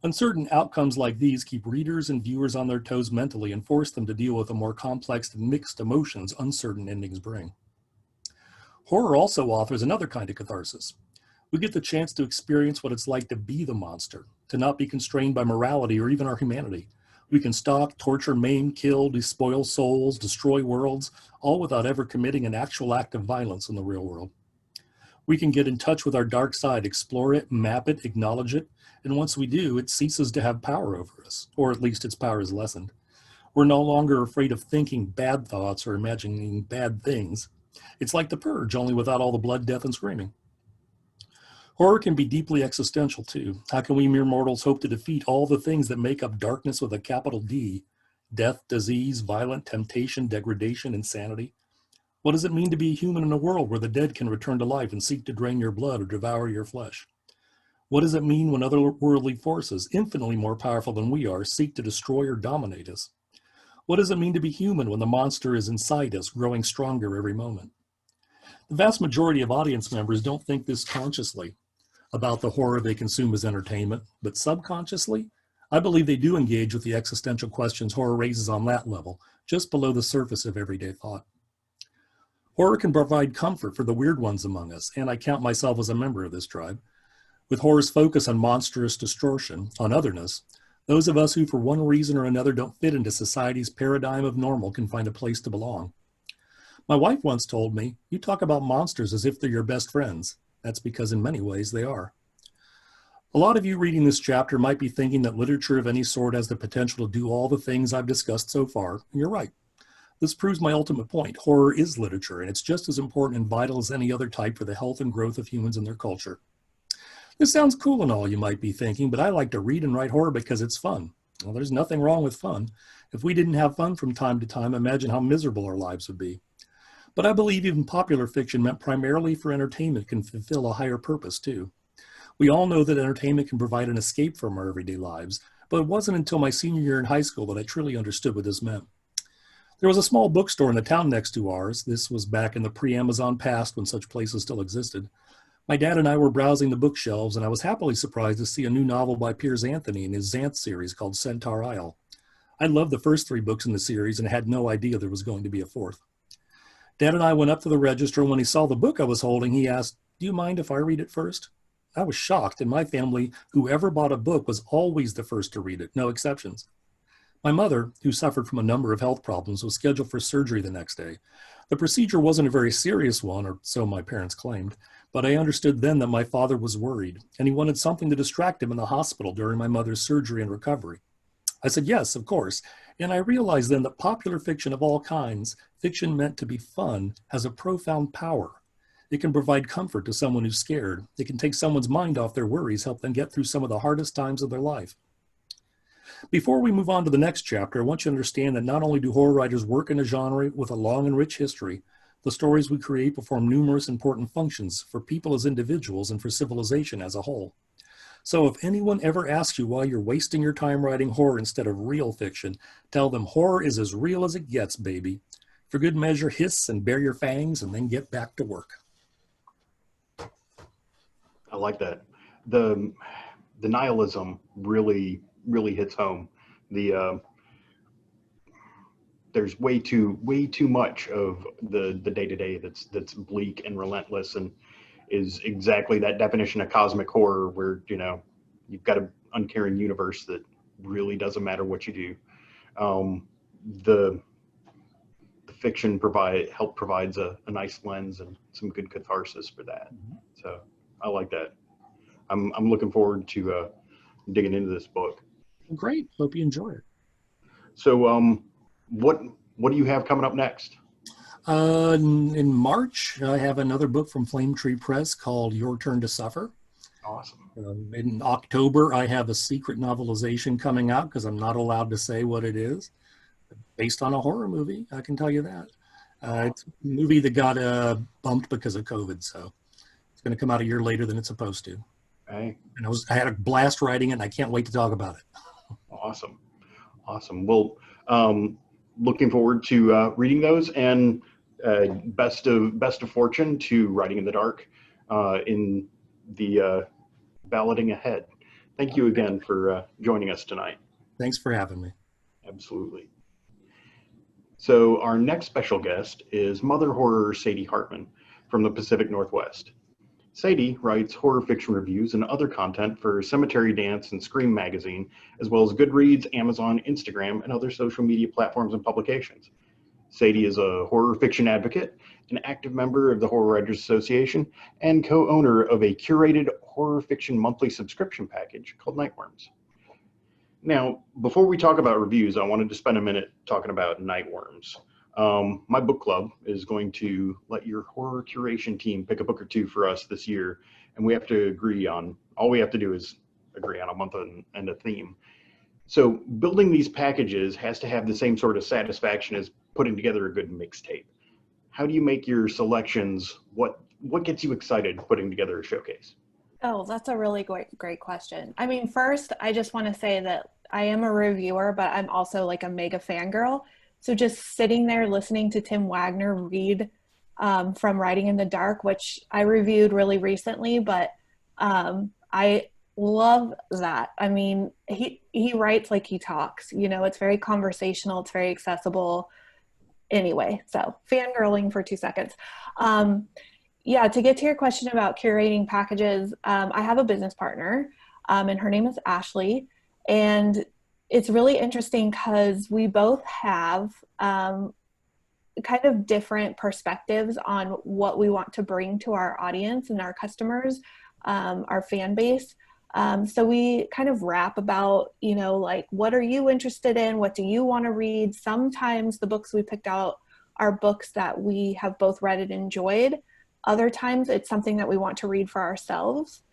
Uncertain outcomes like these keep readers and viewers on their toes mentally and force them to deal with the more complex and mixed emotions uncertain endings bring. Horror also offers another kind of catharsis. We get the chance to experience what it's like to be the monster, to not be constrained by morality or even our humanity. We can stalk, torture, maim, kill, despoil souls, destroy worlds, all without ever committing an actual act of violence in the real world. We can get in touch with our dark side, explore it, map it, acknowledge it, and once we do, it ceases to have power over us, or at least its power is lessened. We're no longer afraid of thinking bad thoughts or imagining bad things. It's like the purge, only without all the blood, death, and screaming. Horror can be deeply existential too. How can we mere mortals hope to defeat all the things that make up darkness with a capital D? Death, disease, violent temptation, degradation, insanity. What does it mean to be a human in a world where the dead can return to life and seek to drain your blood or devour your flesh? What does it mean when otherworldly forces, infinitely more powerful than we are, seek to destroy or dominate us? What does it mean to be human when the monster is inside us, growing stronger every moment? The vast majority of audience members don't think this consciously about the horror they consume as entertainment, but subconsciously, I believe they do engage with the existential questions horror raises on that level, just below the surface of everyday thought. Horror can provide comfort for the weird ones among us, and I count myself as a member of this tribe. With horror's focus on monstrous distortion, on otherness, those of us who for one reason or another don't fit into society's paradigm of normal can find a place to belong. My wife once told me, "You talk about monsters as if they're your best friends." That's because in many ways they are. A lot of you reading this chapter might be thinking that literature of any sort has the potential to do all the things I've discussed so far, and you're right. This proves my ultimate point. Horror is literature, and it's just as important and vital as any other type for the health and growth of humans and their culture. This sounds cool and all, you might be thinking, but I like to read and write horror because it's fun. Well, there's nothing wrong with fun. If we didn't have fun from time to time, imagine how miserable our lives would be. But I believe even popular fiction meant primarily for entertainment can fulfill a higher purpose too. We all know that entertainment can provide an escape from our everyday lives, but it wasn't until my senior year in high school that I truly understood what this meant. There was a small bookstore in the town next to ours. This was back in the pre-Amazon past when such places still existed. My dad and I were browsing the bookshelves, and I was happily surprised to see a new novel by Piers Anthony in his Xanth series called Centaur Isle. I loved the first 3 books in the series and had no idea there was going to be a 4th. Dad and I went up to the register, and when he saw the book I was holding, he asked, "Do you mind if I read it first?" I was shocked. In my family, whoever bought a book was always the first to read it, no exceptions. My mother, who suffered from a number of health problems, was scheduled for surgery the next day. The procedure wasn't a very serious one, or so my parents claimed, but I understood then that my father was worried, and he wanted something to distract him in the hospital during my mother's surgery and recovery. I said, yes, of course, and I realized then that popular fiction of all kinds, fiction meant to be fun, has a profound power. It can provide comfort to someone who's scared. It can take someone's mind off their worries, help them get through some of the hardest times of their life. Before we move on to the next chapter, I want you to understand that not only do horror writers work in a genre with a long and rich history, the stories we create perform numerous important functions for people as individuals and for civilization as a whole. So if anyone ever asks you why you're wasting your time writing horror instead of real fiction, tell them horror is as real as it gets, baby. for good measure, hiss and bare your fangs and then get back to work. I like that. The nihilism really hits home. There's way too much of the day-to-day that's bleak and relentless, and is exactly that definition of cosmic horror, where you've got an uncaring universe that really doesn't matter what you do. The fiction provides a nice lens and some good catharsis for that. So I like that. I'm looking forward to digging into this book. Great. Hope you enjoy it. So what do you have coming up next? In March, I have another book from Flame Tree Press called Your Turn to Suffer. Awesome. In October, I have a secret novelization coming out because I'm not allowed to say what it is. Based on a horror movie, I can tell you that. It's a movie that got bumped because of COVID, so it's going to come out a year later than it's supposed to. Hey. And I had a blast writing it, and I can't wait to talk about it. Awesome. Well, looking forward to reading those, and best of fortune to Writing in the Dark in the balloting ahead. Thank you again for joining us tonight. Thanks for having me. Absolutely. So our next special guest is mother horror Sadie Hartmann from the Pacific Northwest. Sadie writes horror fiction reviews and other content for Cemetery Dance and Scream magazine, as well as Goodreads, Amazon, Instagram, and other social media platforms and publications. Sadie is a horror fiction advocate, an active member of the Horror Writers Association, and co-owner of a curated horror fiction monthly subscription package called Nightworms. Now, before we talk about reviews, I wanted to spend a minute talking about Nightworms. My book club is going to let your horror curation team pick a book or two for us this year, and we have to all we have to do is agree on a month and a theme. So building these packages has to have the same sort of satisfaction as putting together a good mixtape. How do you make your selections? What gets you excited putting together a showcase? Oh, that's a really great question. I mean, first, I just want to say that I am a reviewer, but I'm also like a mega fangirl. So just sitting there listening to Tim Waggoner read from Writing in the Dark, which I reviewed really recently, but I love that. I mean, he writes like he talks, it's very conversational, it's very accessible. Anyway, so fangirling for 2 seconds. Yeah, to get to your question about curating packages, I have a business partner, and her name is Ashley. And it's really interesting because we both have kind of different perspectives on what we want to bring to our audience and our customers, our fan base. So we kind of rap about, like, what are you interested in? What do you want to read? Sometimes the books we picked out are books that we have both read and enjoyed. Other times it's something that we want to read for ourselves.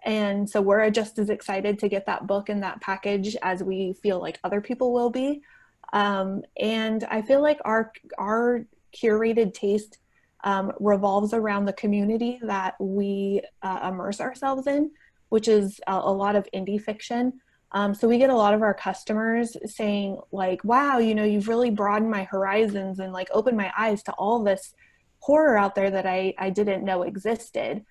And so we're just as excited to get that book in that package as we feel like other people will be. And I feel like our curated taste revolves around the community that we immerse ourselves in, which is a lot of indie fiction. So we get a lot of our customers saying like, wow, you've really broadened my horizons and like opened my eyes to all this horror out there that I didn't know existed,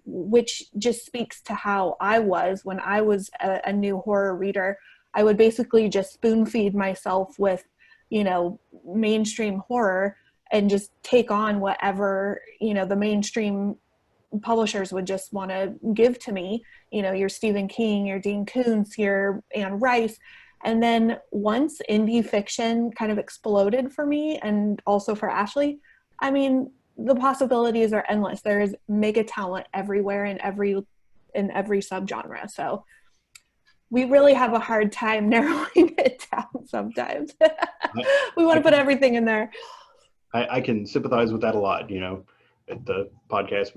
which just speaks to how I was when I was a new horror reader. I would basically just spoon feed myself with, mainstream horror and just take on whatever, the mainstream publishers would just want to give to me, your Stephen King, your Dean Koontz, your Ann Rice. And then once indie fiction kind of exploded for me and also for Ashley, I mean, the possibilities are endless. There's mega talent everywhere in every subgenre. So we really have a hard time narrowing it down sometimes. We want to put everything in there. I can sympathize with that a lot. At the podcast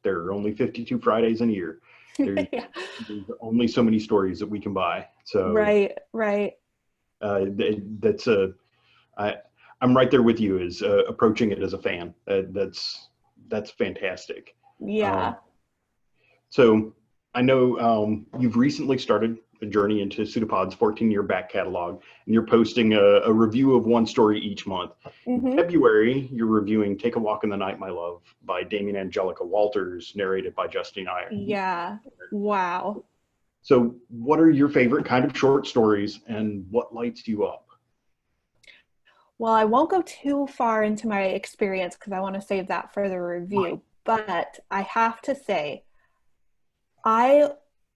there are only 52 Fridays in a year. There's only so many stories that we can buy. So right. I'm right there with you as approaching it as a fan. That's fantastic. Yeah. So I know you've recently started a journey into Pseudopod's 14-year back catalog, and you're posting a review of one story each month. In February, you're reviewing Take a Walk in the Night, My Love by Damien Angelica Walters, narrated by Justine Iyer. Yeah. Wow. So what are your favorite kind of short stories, and what lights you up? Well, I won't go too far into my experience because I want to save that for the review, but I have to say, I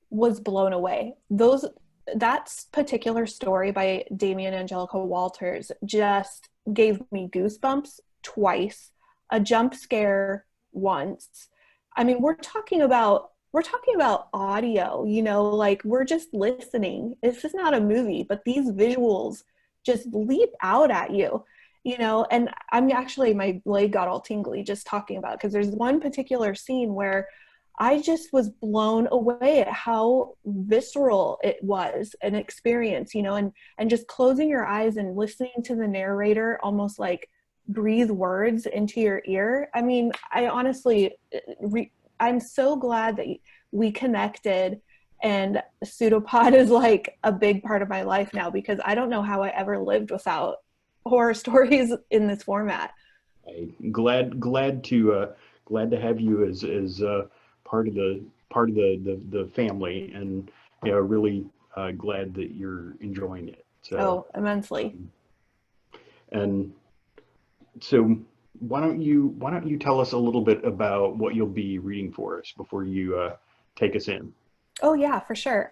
was blown away. That particular story by Damien Angelica Walters just gave me goosebumps twice, a jump scare once. I mean, we're talking about audio, you know, like we're just listening. This is not a movie, but these visuals just leap out at you, you know. And I'm actually, my leg got all tingly just talking about it, because there's one particular scene where I just was blown away at how visceral it was an experience, you know, and just closing your eyes and listening to the narrator almost like breathe words into your ear. I mean, I honestly, I'm so glad that we connected, and Pseudopod is like a big part of my life now, because I don't know how I ever lived without horror stories in this format. I'm glad to have you as part of the family, and you know, really glad that you're enjoying it. So, immensely. And so why don't you tell us a little bit about what you'll be reading for us before you take us in? Oh yeah, for sure.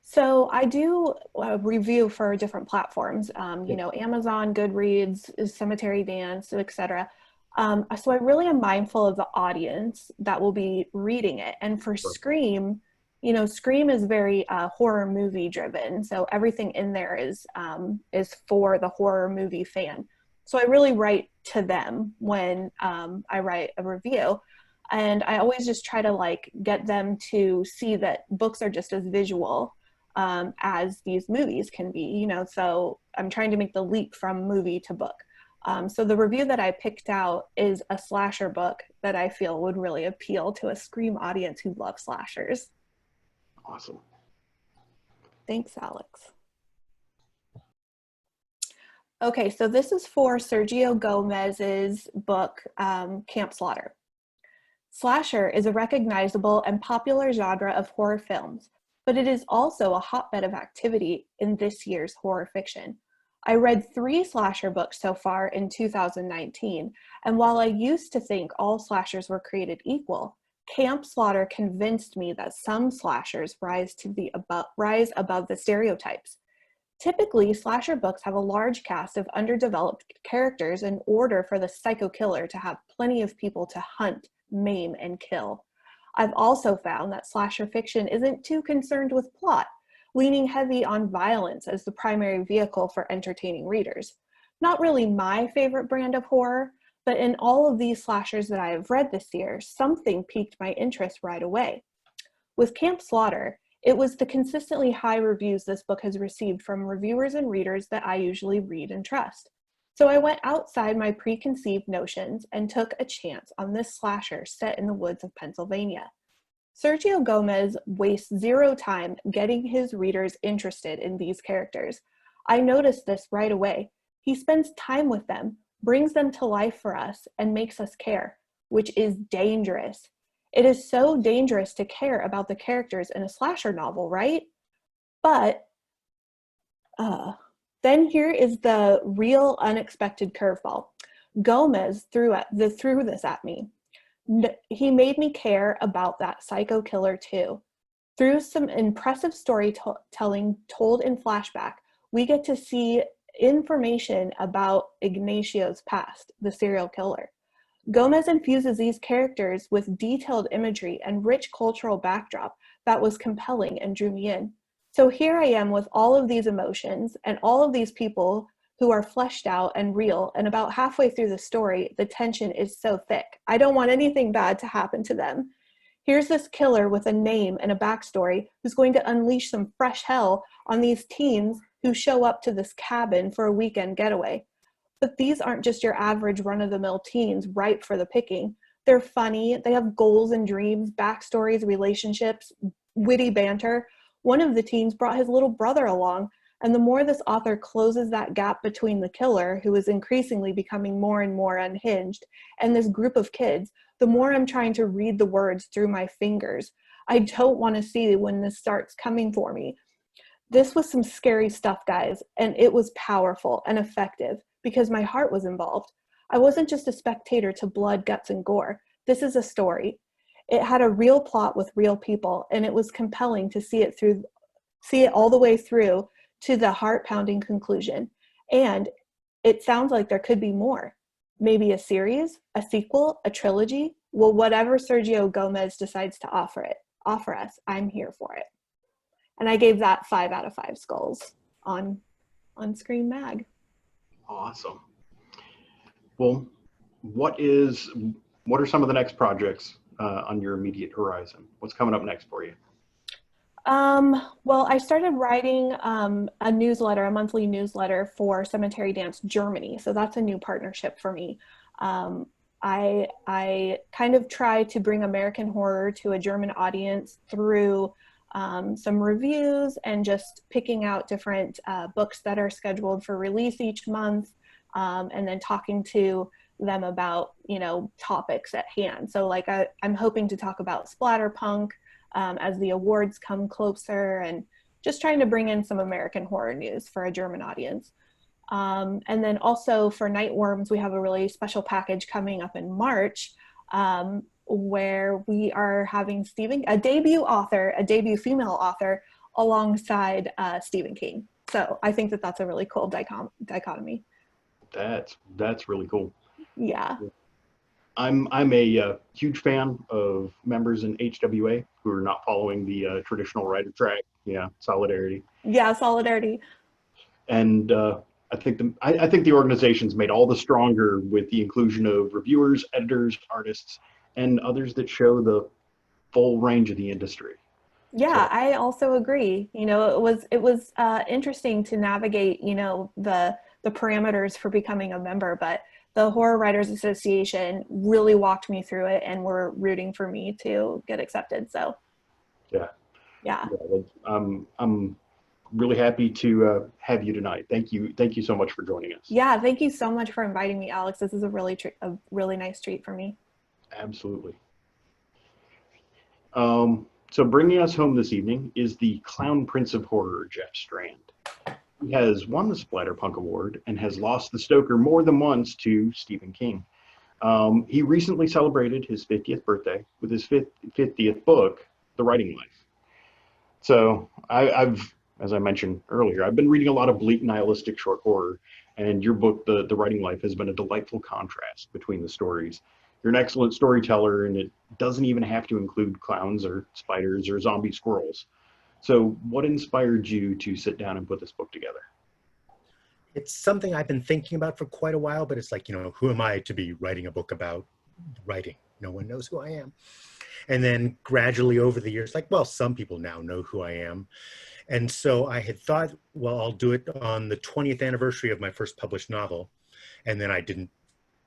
So I do review for different platforms, you know, Amazon, Goodreads, Cemetery Dance, etc. So I really am mindful of the audience that will be reading it. And for Scream, you know, Scream is very horror movie driven. So everything in there is for the horror movie fan. So I really write to them when I write a review. And I always just try to like get them to see that books are just as visual as these movies can be, you know. So I'm trying to make the leap from movie to book. So the review that I picked out is a slasher book that I feel would really appeal to a Scream audience who loves slashers. Awesome. Thanks, Alex. Okay, so this is for Sergio Gomez's book, Camp Slaughter. Slasher is a recognizable and popular genre of horror films, but it is also a hotbed of activity in this year's horror fiction. I read 3 slasher books so far in 2019, and while I used to think all slashers were created equal, Camp Slaughter convinced me that some slashers rise above the stereotypes. Typically, slasher books have a large cast of underdeveloped characters in order for the psycho killer to have plenty of people to hunt, maim, and kill. I've also found that slasher fiction isn't too concerned with plot, leaning heavy on violence as the primary vehicle for entertaining readers. Not really my favorite brand of horror, but in all of these slashers that I have read this year, something piqued my interest right away. With Camp Slaughter, it was the consistently high reviews this book has received from reviewers and readers that I usually read and trust. So I went outside my preconceived notions and took a chance on this slasher set in the woods of Pennsylvania. Sergio Gomez wastes zero time getting his readers interested in these characters. I noticed this right away. He spends time with them, brings them to life for us, and makes us care, which is dangerous. It is so dangerous to care about the characters in a slasher novel, right? But then here is the real unexpected curveball. Gomez threw this at me. He made me care about that psycho killer too. Through some impressive storytelling told in flashback, we get to see information about Ignacio's past, the serial killer. Gomez infuses these characters with detailed imagery and rich cultural backdrop that was compelling and drew me in. So here I am with all of these emotions and all of these people who are fleshed out and real, and about halfway through the story, the tension is so thick. I don't want anything bad to happen to them. Here's this killer with a name and a backstory who's going to unleash some fresh hell on these teens who show up to this cabin for a weekend getaway. But these aren't just your average run-of-the-mill teens ripe for the picking. They're funny, they have goals and dreams, backstories, relationships, witty banter. One of the teens brought his little brother along, and the more this author closes that gap between the killer, who is increasingly becoming more and more unhinged, and this group of kids, the more I'm trying to read the words through my fingers. I don't want to see when this starts coming for me. This was some scary stuff, guys, and it was powerful and effective because my heart was involved. I wasn't just a spectator to blood, guts, and gore. This is a story. It had a real plot with real people, and it was compelling to see it all the way through to the heart-pounding conclusion. And it sounds like there could be more. Maybe a series, a sequel, a trilogy. Well, whatever Sergio Gomez decides to offer us, I'm here for it. And I gave that 5 out of 5 skulls on Screen Mag. Awesome. Well, what are some of the next projects on your immediate horizon? What's coming up next for you? Well, I started writing a monthly newsletter for Cemetery Dance Germany. So that's a new partnership for me. I kind of try to bring American horror to a German audience through some reviews and just picking out different books that are scheduled for release each month, and then talking to them about, topics at hand. So like I'm hoping to talk about splatterpunk as the awards come closer, and just trying to bring in some American horror news for a German audience. And then also for Nightworms, we have a really special package coming up in March, where we are having a debut female author alongside Stephen King. So I think that's a really cool dichotomy. That's really cool. Yeah. I'm a huge fan of members in HWA who are not following the traditional writer track. Yeah, solidarity. Yeah, solidarity. And I think the organization's made all the stronger with the inclusion of reviewers, editors, artists, and others that show the full range of the industry. Yeah, I also agree. It was interesting to navigate, the parameters for becoming a member, but the Horror Writers Association really walked me through it and were rooting for me to get accepted. So yeah. I'm really happy to have you tonight. Thank you so much for joining us. Yeah, thank you so much for inviting me, Alex. This is a really nice treat for me. Absolutely. So bringing us home this evening is the Clown Prince of Horror, Jeff Strand. He has won the Splatterpunk Award and has lost the Stoker more than once to Stephen King. He recently celebrated his 50th birthday with his 50th book, The Writing Life. So I've, as I mentioned earlier, I've been reading a lot of bleak nihilistic short horror, and your book, The Writing Life, has been a delightful contrast between the stories. You're an excellent storyteller, and it doesn't even have to include clowns or spiders or zombie squirrels. So what inspired you to sit down and put this book together? It's something I've been thinking about for quite a while, but it's like, who am I to be writing a book about writing? No one knows who I am. And then gradually over the years, some people now know who I am. And so I had thought, well, I'll do it on the 20th anniversary of my first published novel. And then I didn't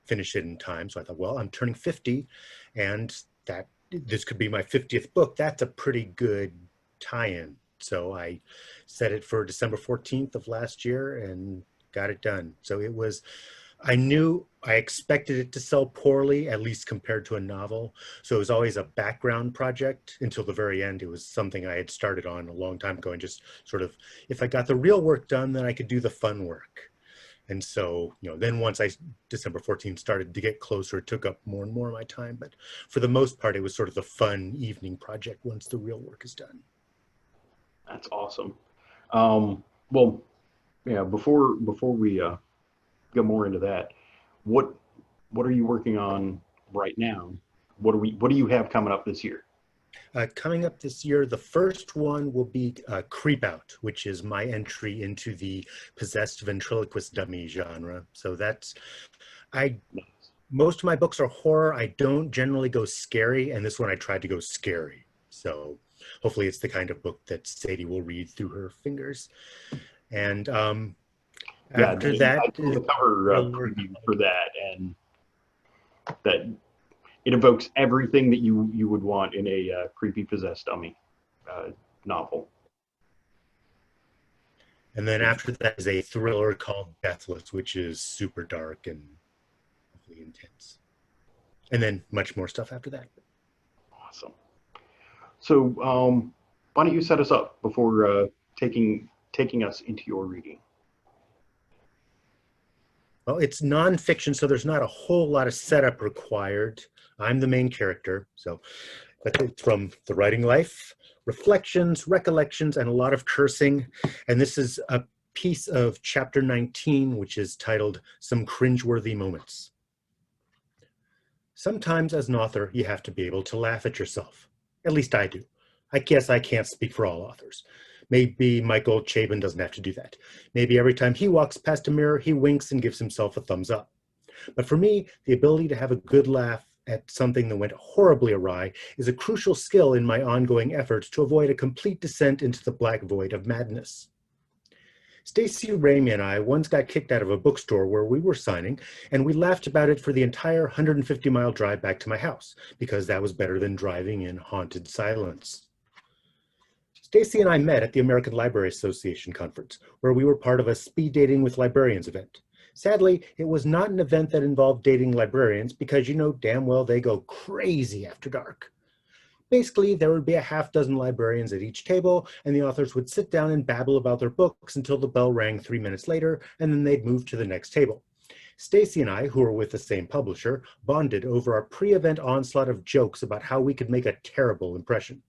finish it in time. So I thought, well, I'm turning 50 and this could be my 50th book. That's a pretty good tie-in. So I set it for December 14th of last year and got it done. So I expected it to sell poorly, at least compared to a novel. So it was always a background project until the very end. It was something I had started on a long time ago and just sort of, if I got the real work done, then I could do the fun work. And so, then once December 14th started to get closer, it took up more and more of my time. But for the most part, it was sort of the fun evening project once the real work is done. That's awesome. Well, yeah, before we go more into that, what are you working on right now? What do you have coming up this year? Coming up this year, the first one will be Creep Out, which is my entry into the possessed ventriloquist dummy genre. So most of my books are horror. I don't generally go scary, and this one I tried to go scary. So hopefully it's the kind of book that Sadie will read through her fingers. And after that, I the cover preview for that, and that it evokes everything that you would want in a creepy possessed dummy novel. And then after that is a thriller called Deathless, which is super dark and hopefully intense. And then much more stuff after that. Awesome. So why don't you set us up before taking us into your reading? Well, it's nonfiction, so there's not a whole lot of setup required. I'm the main character, but it's from the writing life, reflections, recollections, and a lot of cursing. And this is a piece of chapter 19, which is titled Some Cringeworthy Moments. Sometimes as an author, you have to be able to laugh at yourself. At least I do. I guess I can't speak for all authors. Maybe Michael Chabon doesn't have to do that. Maybe every time he walks past a mirror, he winks and gives himself a thumbs up. But for me, the ability to have a good laugh at something that went horribly awry is a crucial skill in my ongoing efforts to avoid a complete descent into the black void of madness. Stacey Ramey and I once got kicked out of a bookstore where we were signing, and we laughed about it for the entire 150-mile drive back to my house, because that was better than driving in haunted silence. Stacey and I met at the American Library Association conference, where we were part of a speed dating with librarians event. Sadly, it was not an event that involved dating librarians because you know damn well they go crazy after dark. Basically, there would be a half dozen librarians at each table, and the authors would sit down and babble about their books until the bell rang 3 minutes later, and then they'd move to the next table. Stacey and I, who were with the same publisher, bonded over our pre-event onslaught of jokes about how we could make a terrible impression.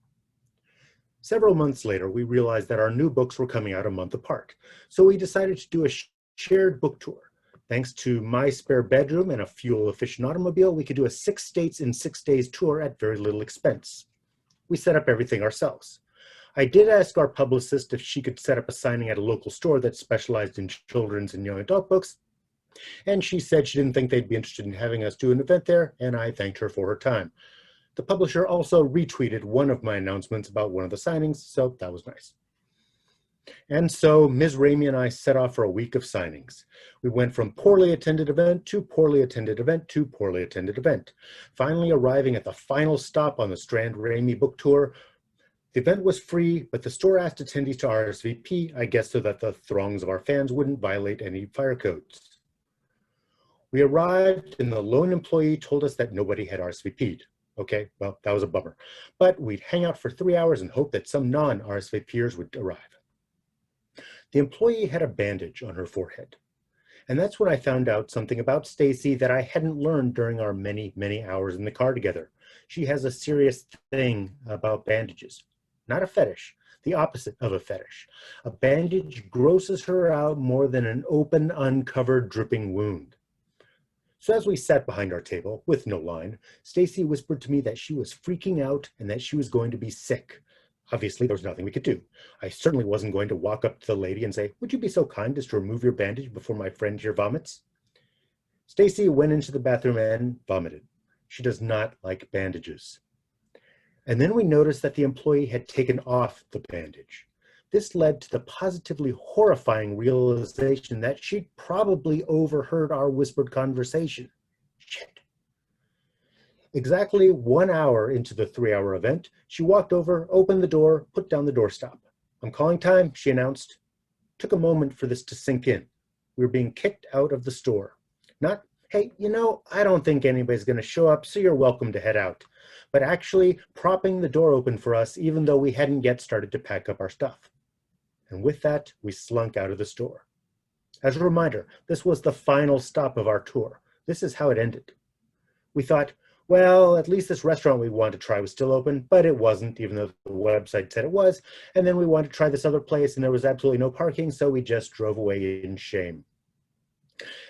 Several months later, we realized that our new books were coming out a month apart, so we decided to do a shared book tour. Thanks to my spare bedroom and a fuel-efficient automobile, we could do a 6 states in 6 days tour at very little expense. We set up everything ourselves. I did ask our publicist if she could set up a signing at a local store that specialized in children's and young adult books, and she said she didn't think they'd be interested in having us do an event there, and I thanked her for her time. The publisher also retweeted one of my announcements about one of the signings, so that was nice. And so Ms. Ramey and I set off for a week of signings. We went from poorly attended event to poorly attended event to poorly attended event, finally arriving at the final stop on the Strand Ramey book tour. The event was free, but the store asked attendees to RSVP, I guess so that the throngs of our fans wouldn't violate any fire codes. We arrived and the lone employee told us that nobody had RSVP'd. Okay, well, that was a bummer. But we'd hang out for 3 hours and hope that some non-RSVPers would arrive. The employee had a bandage on her forehead. And that's when I found out something about Stacey that I hadn't learned during our many, many hours in the car together. She has a serious thing about bandages. Not a fetish, the opposite of a fetish. A bandage grosses her out more than an open, uncovered, dripping wound. So as we sat behind our table, with no line, Stacey whispered to me that she was freaking out and that she was going to be sick. Obviously, there was nothing we could do. I certainly wasn't going to walk up to the lady and say, "Would you be so kind as to remove your bandage before my friend here vomits?" Stacey went into the bathroom and vomited. She does not like bandages. And then we noticed that the employee had taken off the bandage. This led to the positively horrifying realization that she'd probably overheard our whispered conversation. Shit. Exactly 1 hour into the 3-hour event, she walked over, opened the door, put down the doorstop. "I'm calling time," she announced. Took a moment for this to sink in. We were being kicked out of the store. Not, "Hey, you know, I don't think anybody's going to show up, so you're welcome to head out," but actually propping the door open for us even though we hadn't yet started to pack up our stuff. And with that, we slunk out of the store. As a reminder, this was the final stop of our tour. This is how it ended. We thought, well, at least this restaurant we wanted to try was still open, but it wasn't, even though the website said it was. And then we wanted to try this other place, and there was absolutely no parking, so we just drove away in shame.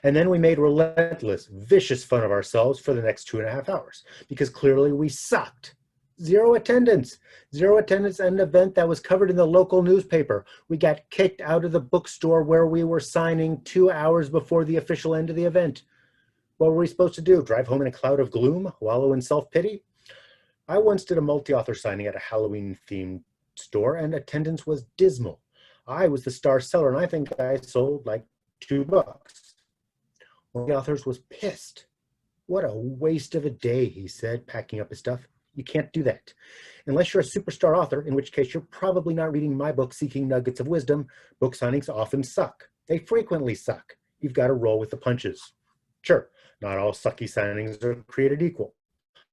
And then we made relentless, vicious fun of ourselves for the next 2.5 hours, because clearly we sucked. Zero attendance at an event that was covered in the local newspaper. We got kicked out of the bookstore where we were signing 2 hours before the official end of the event. What were we supposed to do? Drive home in a cloud of gloom? Wallow in self-pity? I once did a multi-author signing at a Halloween-themed store, and attendance was dismal. I was the star seller, and I think I sold like 2 books. One of the authors was pissed. "What a waste of a day," he said, packing up his stuff. You can't do that. Unless you're a superstar author, in which case you're probably not reading my book, Seeking Nuggets of Wisdom. Book signings often suck. They frequently suck. You've got to roll with the punches. Sure, not all sucky signings are created equal.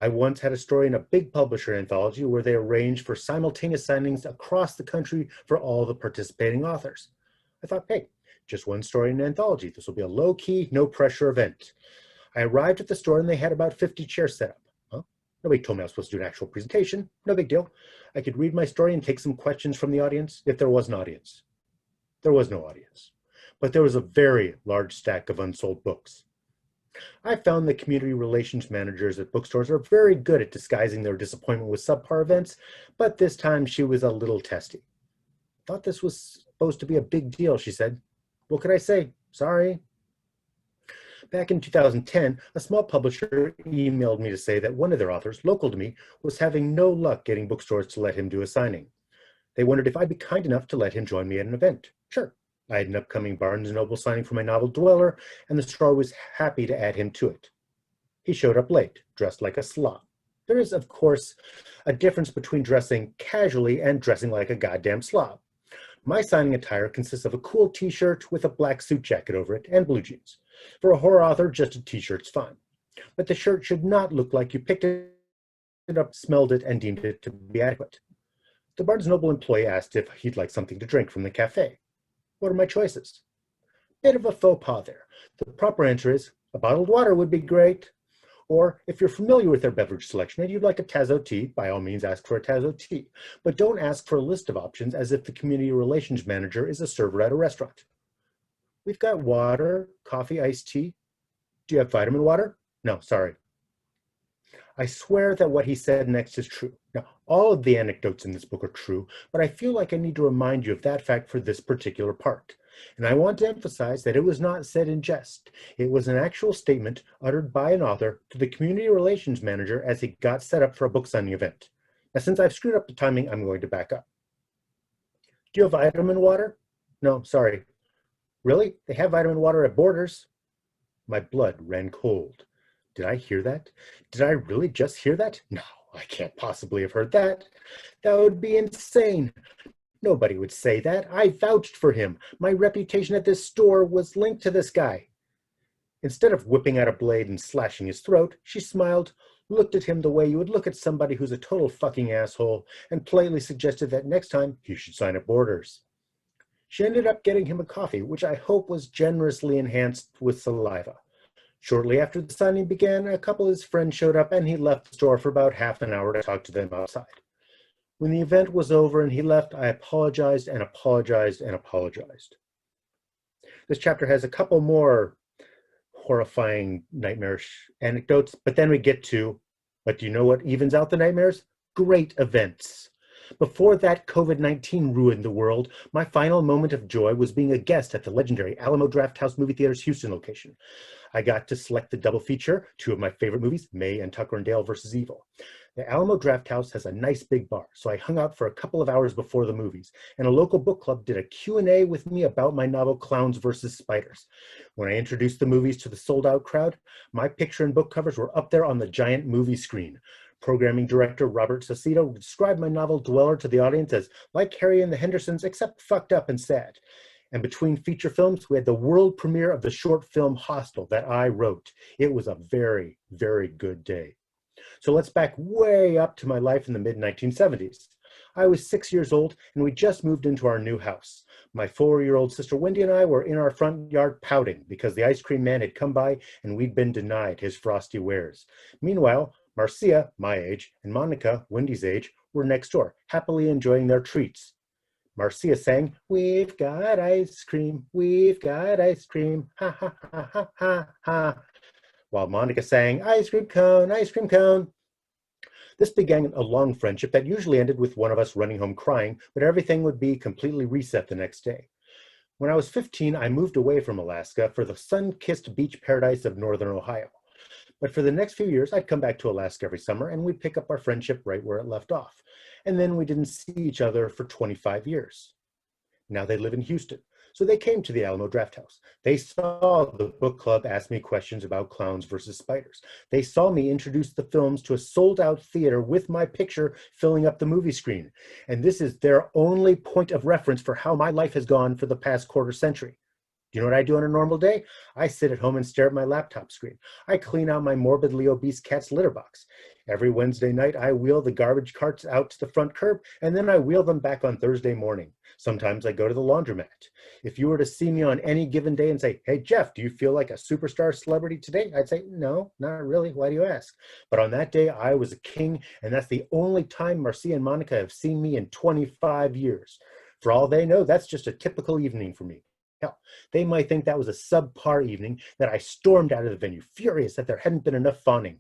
I once had a story in a big publisher anthology where they arranged for simultaneous signings across the country for all the participating authors. I thought, hey, just one story in an anthology. This will be a low-key, no-pressure event. I arrived at the store and they had about 50 chairs set up. Huh? Nobody told me I was supposed to do an actual presentation. No big deal. I could read my story and take some questions from the audience if there was an audience. There was no audience, but there was a very large stack of unsold books. I found that community relations managers at bookstores are very good at disguising their disappointment with subpar events, but this time she was a little testy. Thought this was supposed to be a big deal, she said. What could I say? Sorry. Back in 2010, a small publisher emailed me to say that one of their authors, local to me, was having no luck getting bookstores to let him do a signing. They wondered if I'd be kind enough to let him join me at an event. Sure. I had an upcoming Barnes & Noble signing for my novel Dweller, and the store was happy to add him to it. He showed up late, dressed like a slob. There is, of course, a difference between dressing casually and dressing like a goddamn slob. My signing attire consists of a cool t-shirt with a black suit jacket over it and blue jeans. For a horror author, just a t-shirt's fine. But the shirt should not look like you picked it up, smelled it, and deemed it to be adequate. The Barnes & Noble employee asked if he'd like something to drink from the cafe. What are my choices? Bit of a faux pas there. The proper answer is, a bottled water would be great. Or, if you're familiar with their beverage selection and you'd like a Tazo tea, by all means ask for a Tazo tea. But don't ask for a list of options as if the community relations manager is a server at a restaurant. We've got water, coffee, iced tea. Do you have vitamin water? No, sorry. I swear that what he said next is true. Now, all of the anecdotes in this book are true, but I feel like I need to remind you of that fact for this particular part. And I want to emphasize that it was not said in jest. It was an actual statement uttered by an author to the community relations manager as he got set up for a book signing event. Now, since I've screwed up the timing, I'm going to back up. Do you have vitamin water? No, sorry. Really? They have vitamin water at Borders? My blood ran cold. Did I hear that? Did I really just hear that? No, I can't possibly have heard that. That would be insane. Nobody would say that. I vouched for him. My reputation at this store was linked to this guy. Instead of whipping out a blade and slashing his throat, she smiled, looked at him the way you would look at somebody who's a total fucking asshole, and politely suggested that next time he should sign at Borders. She ended up getting him a coffee, which I hope was generously enhanced with saliva. Shortly after the signing began, a couple of his friends showed up and he left the store for about half an hour to talk to them outside. When the event was over and he left, I apologized and apologized and apologized. This chapter has a couple more horrifying, nightmarish anecdotes, but then we get to, but do you know what evens out the nightmares? Great events. Before that COVID-19 ruined the world, my final moment of joy was being a guest at the legendary Alamo Drafthouse Movie Theater's Houston location. I got to select the double feature, two of my favorite movies, May and Tucker and Dale vs. Evil. The Alamo Drafthouse has a nice big bar, so I hung out for a couple of hours before the movies, and a local book club did a Q&A with me about my novel Clowns vs. Spiders. When I introduced the movies to the sold-out crowd, my picture and book covers were up there on the giant movie screen. Programming director Robert Saucedo described my novel Dweller to the audience as like Harry and the Hendersons, except fucked up and sad. And between feature films, we had the world premiere of the short film Hostel that I wrote. It was a very, very good day. So let's back way up to my life in the mid-1970s. I was 6 years old and we just moved into our new house. My 4-year-old sister Wendy and I were in our front yard pouting because the ice cream man had come by and we'd been denied his frosty wares. Meanwhile, Marcia, my age, and Monica, Wendy's age, were next door, happily enjoying their treats. Marcia sang, "We've got ice cream, we've got ice cream, ha ha ha ha ha ha," while Monica sang, "Ice cream cone, ice cream cone." This began a long friendship that usually ended with one of us running home crying, but everything would be completely reset the next day. When I was 15, I moved away from Alaska for the sun-kissed beach paradise of northern Ohio. But for the next few years, I'd come back to Alaska every summer and we'd pick up our friendship right where it left off. And then we didn't see each other for 25 years. Now they live in Houston. So they came to the Alamo Drafthouse. They saw the book club ask me questions about clowns versus spiders. They saw me introduce the films to a sold-out theater with my picture filling up the movie screen. And this is their only point of reference for how my life has gone for the past quarter century. Do you know what I do on a normal day? I sit at home and stare at my laptop screen. I clean out my morbidly obese cat's litter box. Every Wednesday night, I wheel the garbage carts out to the front curb, and then I wheel them back on Thursday morning. Sometimes I go to the laundromat. If you were to see me on any given day and say, hey, Jeff, do you feel like a superstar celebrity today? I'd say, no, not really. Why do you ask? But on that day, I was a king, and that's the only time Marcia and Monica have seen me in 25 years. For all they know, that's just a typical evening for me. Hell, they might think that was a subpar evening, that I stormed out of the venue, furious that there hadn't been enough fawning.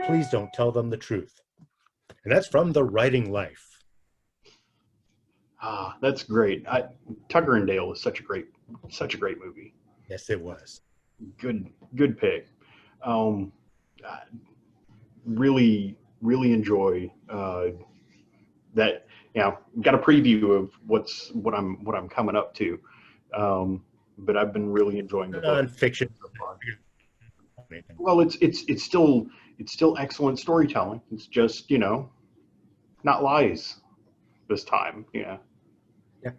Please don't tell them the truth. And that's from The Writing Life. Ah, that's great. Tucker and Dale is such a great movie. Yes, it was. Good pick. Really enjoy that. Got a preview of what I'm coming up to. But I've been really enjoying the book. Nonfiction. So far. Well, it's still excellent storytelling. It's just, not lies this time. Yeah. Yeah.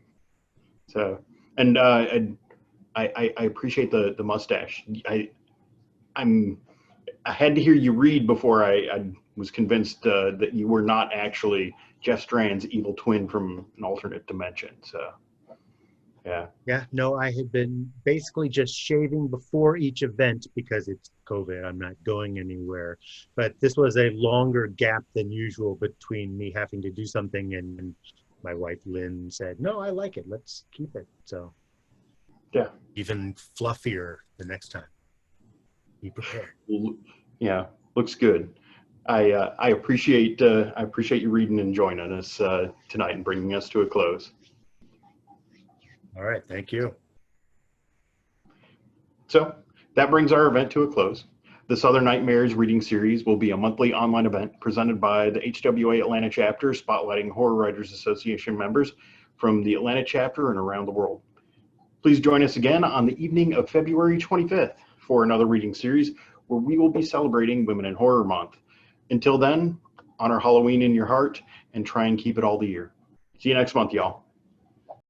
So, and I appreciate the mustache. I had to hear you read before I was convinced that you were not actually Jeff Strand's evil twin from an alternate dimension. So. Yeah. No, I had been basically just shaving before each event because it's COVID. I'm not going anywhere. But this was a longer gap than usual between me having to do something and my wife Lynn said, no, I like it. Let's keep it. So yeah, even fluffier the next time. Be prepared. Yeah, looks good. I appreciate you reading and joining us tonight and bringing us to a close. All right, thank you. So that brings our event to a close. The Southern Nightmares reading series will be a monthly online event presented by the HWA Atlanta Chapter, spotlighting Horror Writers Association members from the Atlanta Chapter and around the world. Please join us again on the evening of February 25th for another reading series where we will be celebrating Women in Horror Month. Until then, honor Halloween in your heart and try and keep it all the year. See you next month, y'all.